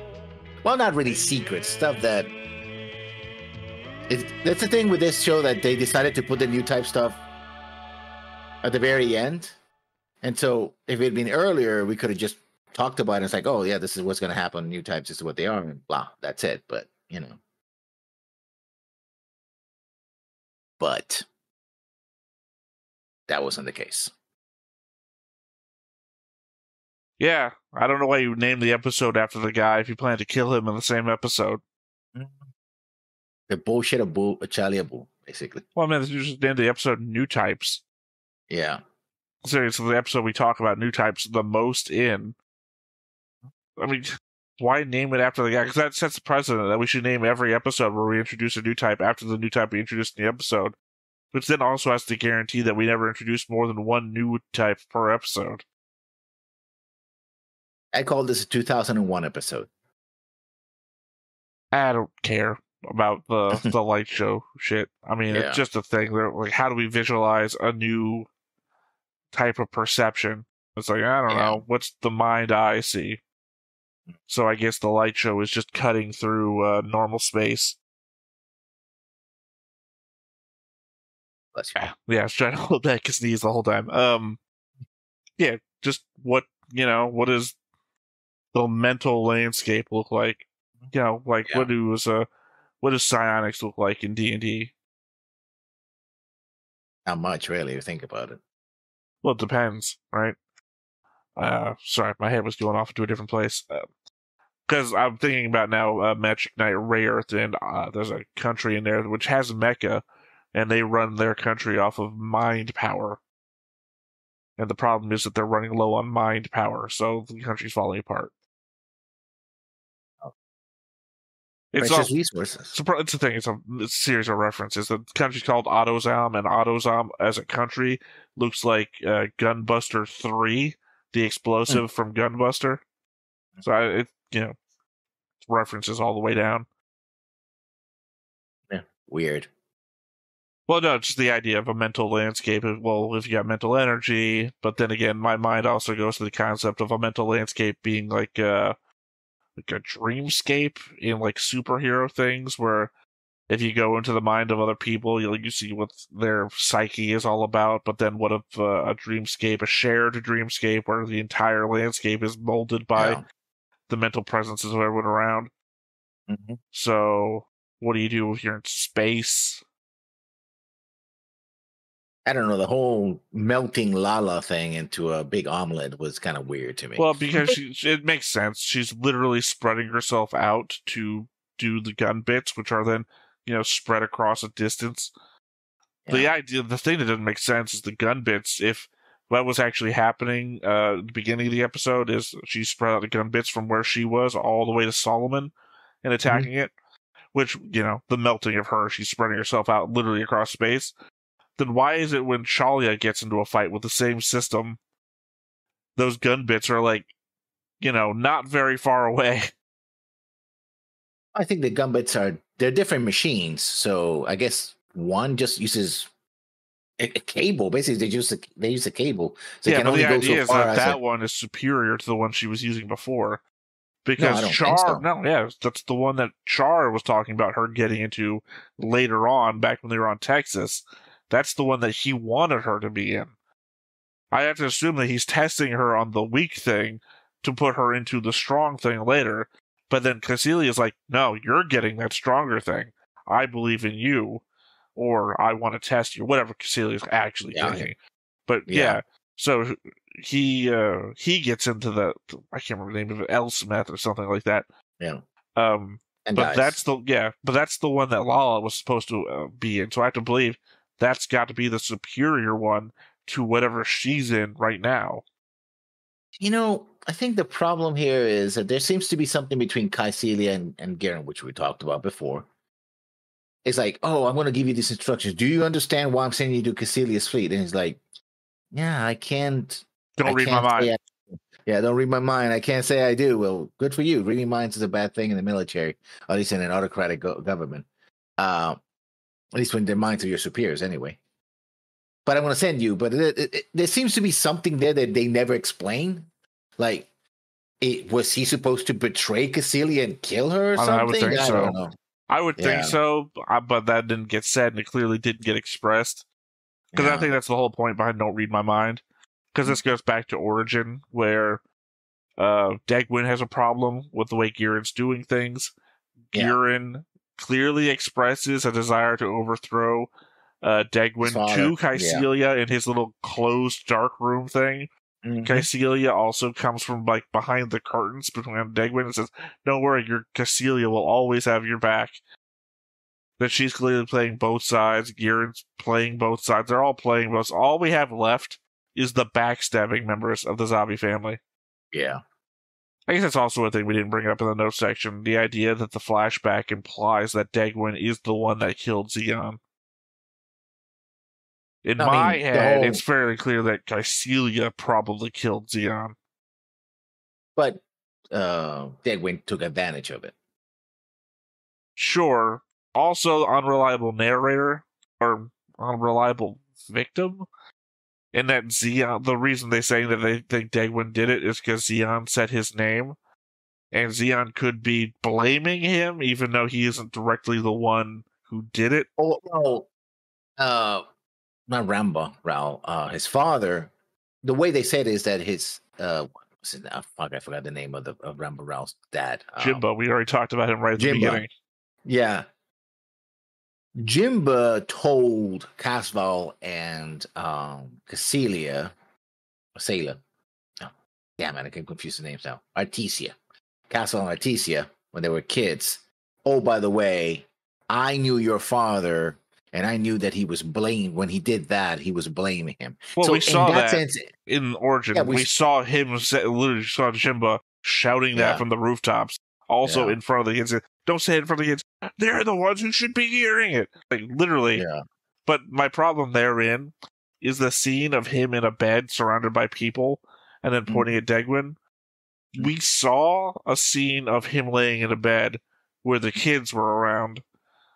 Speaker 2: Well, not really secrets, stuff that... That's the thing with this show, that they decided to put the new type stuff at the very end. And so, if it had been earlier, we could have just talked about it. It's like, oh, yeah, this is what's going to happen. New types, this is what they are, and blah, that's it. But, you know. But that wasn't the case.
Speaker 1: Yeah, I don't know why you named the episode after the guy if you plan to kill him in the same episode.
Speaker 2: The bullshit of Challia Bull, basically.
Speaker 1: Well, man, you just named the episode New Types.
Speaker 2: Yeah.
Speaker 1: Seriously, the episode we talk about new types the most in. I mean, why name it after the guy? Because that sets the precedent that we should name every episode where we introduce a new type after the new type we introduced in the episode. Which then also has to guarantee that we never introduce more than one new type per episode.
Speaker 2: I call this a 2001 episode.
Speaker 1: I don't care about the light show shit. I mean, it's just a thing. Like, how do we visualize a new type of perception? It's like, I don't know. What's the mind eye see? So I guess the light show is just cutting through normal space. Yeah, I was trying to hold back his knees the whole time. Yeah, just what does the mental landscape look like? You know, like what does psionics look like in D&D?
Speaker 2: Not much, really, if you think about it.
Speaker 1: Well, it depends, right? Sorry, my head was going off into a different place. Because I'm thinking about now Magic Knight Ray Earth, and there's a country in there which has mecha, and they run their country off of mind power. And the problem is that they're running low on mind power, so the country's falling apart. It's
Speaker 2: precious resources.
Speaker 1: It's the thing. It's a series of references. The country's called Autozam, and Autozam as a country looks like Gunbuster 3, the explosive from Gunbuster. So it references all the way down.
Speaker 2: Yeah, weird.
Speaker 1: Well, no, just the idea of a mental landscape. Well, if you got mental energy, but then again, my mind also goes to the concept of a mental landscape being like a dreamscape in like superhero things, where if you go into the mind of other people, you see what their psyche is all about. But then what if a dreamscape, a shared dreamscape, where the entire landscape is molded by the mental presences of everyone around?
Speaker 2: Mm-hmm.
Speaker 1: So what do you do if you're in space?
Speaker 2: I don't know. The whole melting Lala thing into a big omelet was kind of weird to me.
Speaker 1: Well, because it makes sense. She's literally spreading herself out to do the gun bits, which are then, spread across a distance. Yeah. The thing that doesn't make sense is the gun bits. If what was actually happening at the beginning of the episode is she spread out the gun bits from where she was all the way to Solomon and attacking it, which, the melting of her, she's spreading herself out literally across space. Then why is it when Challia gets into a fight with the same system, those gun bits are like, not very far away?
Speaker 2: I think the gun bits they're different machines. So I guess one just uses a cable. Basically, they use a cable. So
Speaker 1: yeah, but the idea is that one is superior to the one she was using before. Because that's the one that Char was talking about her getting into later on, back when they were on Texas. That's the one that he wanted her to be in. I have to assume that he's testing her on the weak thing to put her into the strong thing later. But then Cassilia's like, no, you're getting that stronger thing. I believe in you. Or I want to test you. Whatever Cassilia's actually thinking. But so he gets into the, I can't remember the name of it, Elsmeth or something like that.
Speaker 2: Yeah.
Speaker 1: But that's the one that Lala was supposed to be in. So I have to believe that's got to be the superior one to whatever she's in right now.
Speaker 2: I think the problem here is that there seems to be something between Cassilia and Garen, which we talked about before. It's like, oh, I'm going to give you these instructions. Do you understand why I'm sending you to Cassilia's fleet? And he's like, yeah, I can't.
Speaker 1: Don't read my mind.
Speaker 2: Don't read my mind. I can't say I do. Well, good for you. Reading minds is a bad thing in the military, at least in an autocratic government. At least when they're minds of your superiors, anyway. But I'm going to send you. But there seems to be something there that they never explain. Like, was he supposed to betray Cassilia and kill her or something?
Speaker 1: I would think so.
Speaker 2: Don't know.
Speaker 1: I would think so, but that didn't get said, and it clearly didn't get expressed. Because I think that's the whole point behind Don't Read My Mind. Because this goes back to Origin, where Degwin has a problem with the way Giran's doing things. Giran clearly expresses a desire to overthrow Degwin to Cassilia in his little closed dark room thing. Cassilia also comes from like behind the curtains between Degwin and says, don't worry, your Cassilia will always have your back. That she's clearly playing both sides. Giran's playing both sides. They're all playing both. All we have left is the backstabbing members of the Zabi family.
Speaker 2: Yeah.
Speaker 1: I guess that's also a thing we didn't bring up in the notes section. The idea that the flashback implies that Degwin is the one that killed Zeon. In my head, it's fairly clear that Cassilia probably killed Zeon.
Speaker 2: But Degwin took advantage of it.
Speaker 1: Sure. Also, unreliable narrator, or unreliable victim. And that Zeon, the reason they're saying that they think Degwin did it is because Zeon said his name. And Zeon could be blaming him, even though he isn't directly the one who did it.
Speaker 2: Oh, well, not Ramba Rao, his father, the way they said is that his, I forgot the name of Ramba Rao's dad.
Speaker 1: Jimba, we already talked about him right at the beginning.
Speaker 2: Yeah. Jimba told Casval and Cassilia, oh, damn it, I can confuse the names now. Artesia. Casval and Artesia, when they were kids. Oh, by the way, I knew your father. And I knew that he was blamed when he did that. He was blaming him.
Speaker 1: Well,
Speaker 2: so
Speaker 1: we saw
Speaker 2: in
Speaker 1: that
Speaker 2: sense,
Speaker 1: in Origin.
Speaker 2: Yeah,
Speaker 1: we saw him literally saw Jimba shouting that from the rooftops. Also in front of the kids. Don't say it in front of the kids. They're the ones who should be hearing it. Like literally.
Speaker 2: Yeah.
Speaker 1: But my problem therein is the scene of him in a bed surrounded by people and then pointing at Degwin. We saw a scene of him laying in a bed where the kids were around.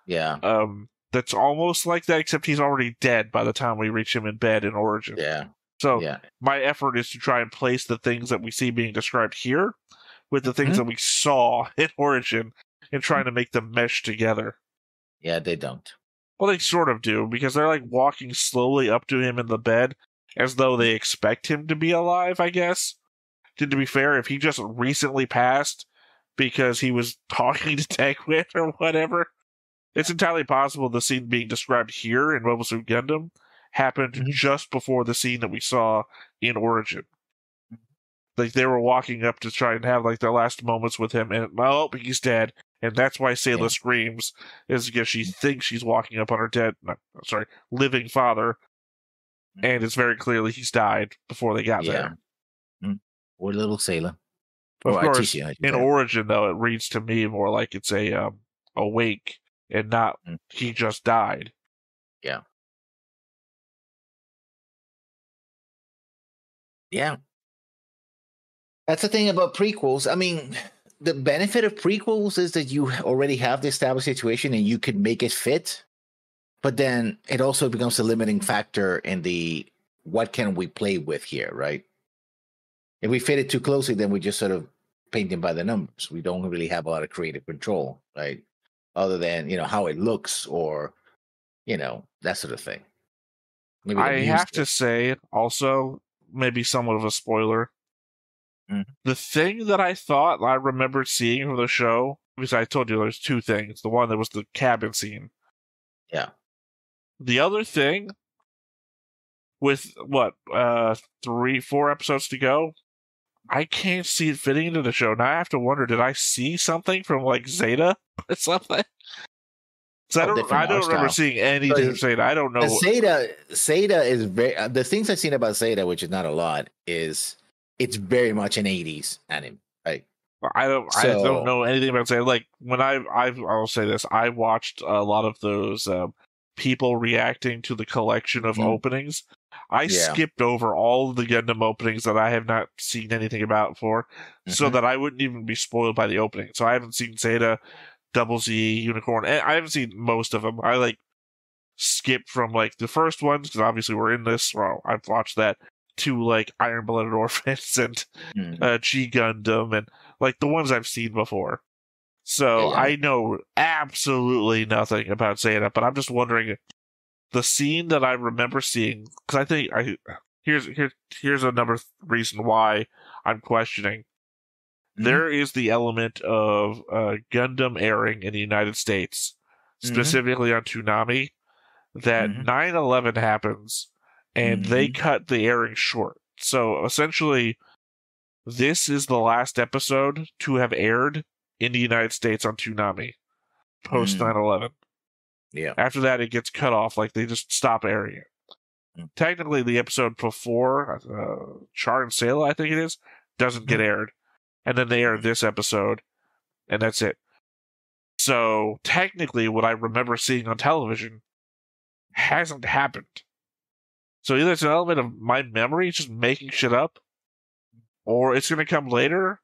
Speaker 2: Yeah.
Speaker 1: That's almost like that, except he's already dead by the time we reach him in bed in Origin.
Speaker 2: Yeah.
Speaker 1: So my effort is to try and place the things that we see being described here with the things that we saw in Origin and trying to make them mesh together.
Speaker 2: Yeah, they don't.
Speaker 1: Well, they sort of do, because they're like walking slowly up to him in the bed as though they expect him to be alive, I guess. To be fair, if he just recently passed because he was talking to Degwin or whatever, it's entirely possible the scene being described here in Mobile Suit Gundam happened just before the scene that we saw in Origin. Like, they were walking up to try and have, like, their last moments with him, and, oh, he's dead. And that's why Sayla screams, is because she thinks she's walking up on her living father, and it's very clearly he's died before they got there.
Speaker 2: Or little Sayla.
Speaker 1: Of course, in Origin, though, it reads to me more like it's a wake, and not he just died.
Speaker 2: Yeah. Yeah. That's the thing about prequels. I mean, the benefit of prequels is that you already have the established situation and you can make it fit. But then it also becomes a limiting factor in the what can we play with here, right? If we fit it too closely, then we just sort of painting by the numbers. We don't really have a lot of creative control, right? Other than, how it looks or, that sort of thing.
Speaker 1: Maybe I have to say also, maybe somewhat of a spoiler. The thing that I thought I remembered seeing from the show, because I told you there's two things. The one that was the cabin scene.
Speaker 2: Yeah.
Speaker 1: The other thing, with 3-4 episodes to go, I can't see it fitting into the show. Now I have to wonder, did I see something from like Zeta or something? So I don't remember seeing anything from Zeta. I don't know.
Speaker 2: Zeta is very the things I've seen about Zeta, which is not a lot, is it's very much an 80s anime, right?
Speaker 1: I don't know anything about Zeta. Like when I'll say this, I watched a lot of those people reacting to the collection of openings. I skipped over all of the Gundam openings that I have not seen anything about before, so that I wouldn't even be spoiled by the opening. So I haven't seen Zeta, Double Z, Unicorn, and I haven't seen most of them. I skipped from the first ones because obviously we're in this. Well, I've watched that to Iron Blooded Orphans and G Gundam and the ones I've seen before. So I know absolutely nothing about Zeta, but I'm just wondering the scene that I remember seeing, because I think here's another reason why I'm questioning. There is the element of Gundam airing in the United States, specifically on Toonami, that 9/11 happens, and they cut the airing short. So essentially, this is the last episode to have aired in the United States on Toonami, post 9/11.
Speaker 2: Yeah.
Speaker 1: After that, it gets cut off. They just stop airing it. Technically, the episode before, Char and Sayla, I think it is, doesn't get aired. And then they air this episode, and that's it. So, technically, what I remember seeing on television hasn't happened. So either it's an element of my memory just making shit up, or it's going to come later,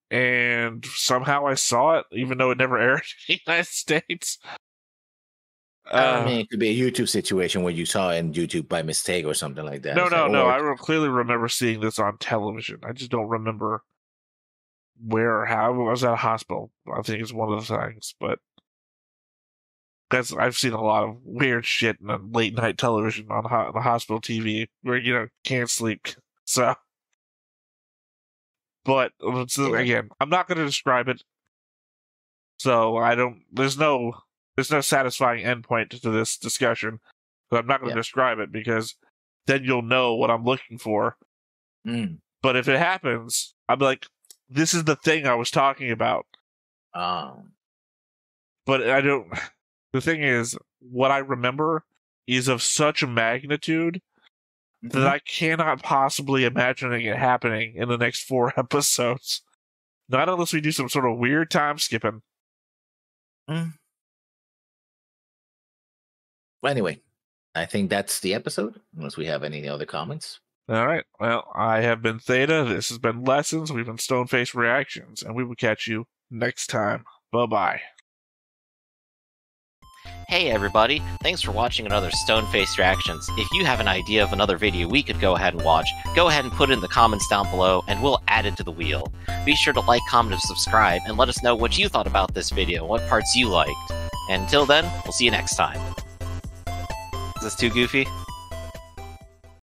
Speaker 1: and somehow I saw it, even though it never aired in the United States.
Speaker 2: I mean, it could be a YouTube situation where you saw it in YouTube by mistake or something like that.
Speaker 1: No. I clearly remember seeing this on television. I just don't remember where or how. I was at a hospital. I think it's one of the things, but I've seen a lot of weird shit on late night television on the hospital TV where can't sleep. So, but again, I'm not going to describe it. So I don't. There's no satisfying endpoint to this discussion, but I'm not going to describe it because then you'll know what I'm looking for. But if it happens, I'll be like, this is the thing I was talking about. But I don't. The thing is, what I remember is of such magnitude that I cannot possibly imagine it happening in the next 4 episodes. Not unless we do some sort of weird time skipping.
Speaker 2: Well, anyway, I think that's the episode, unless we have any other comments.
Speaker 1: All right. Well, I have been Theta. This has been Lessons. We've been Stoneface Reactions, and we will catch you next time. Bye-bye.
Speaker 11: Hey everybody, thanks for watching another Stoneface Reactions. If you have an idea of another video we could go ahead and watch, go ahead and put it in the comments down below and we'll add it to the wheel. Be sure to like, comment, and subscribe, and let us know what you thought about this video, what parts you liked. And until then, we'll see you next time. Is this too goofy?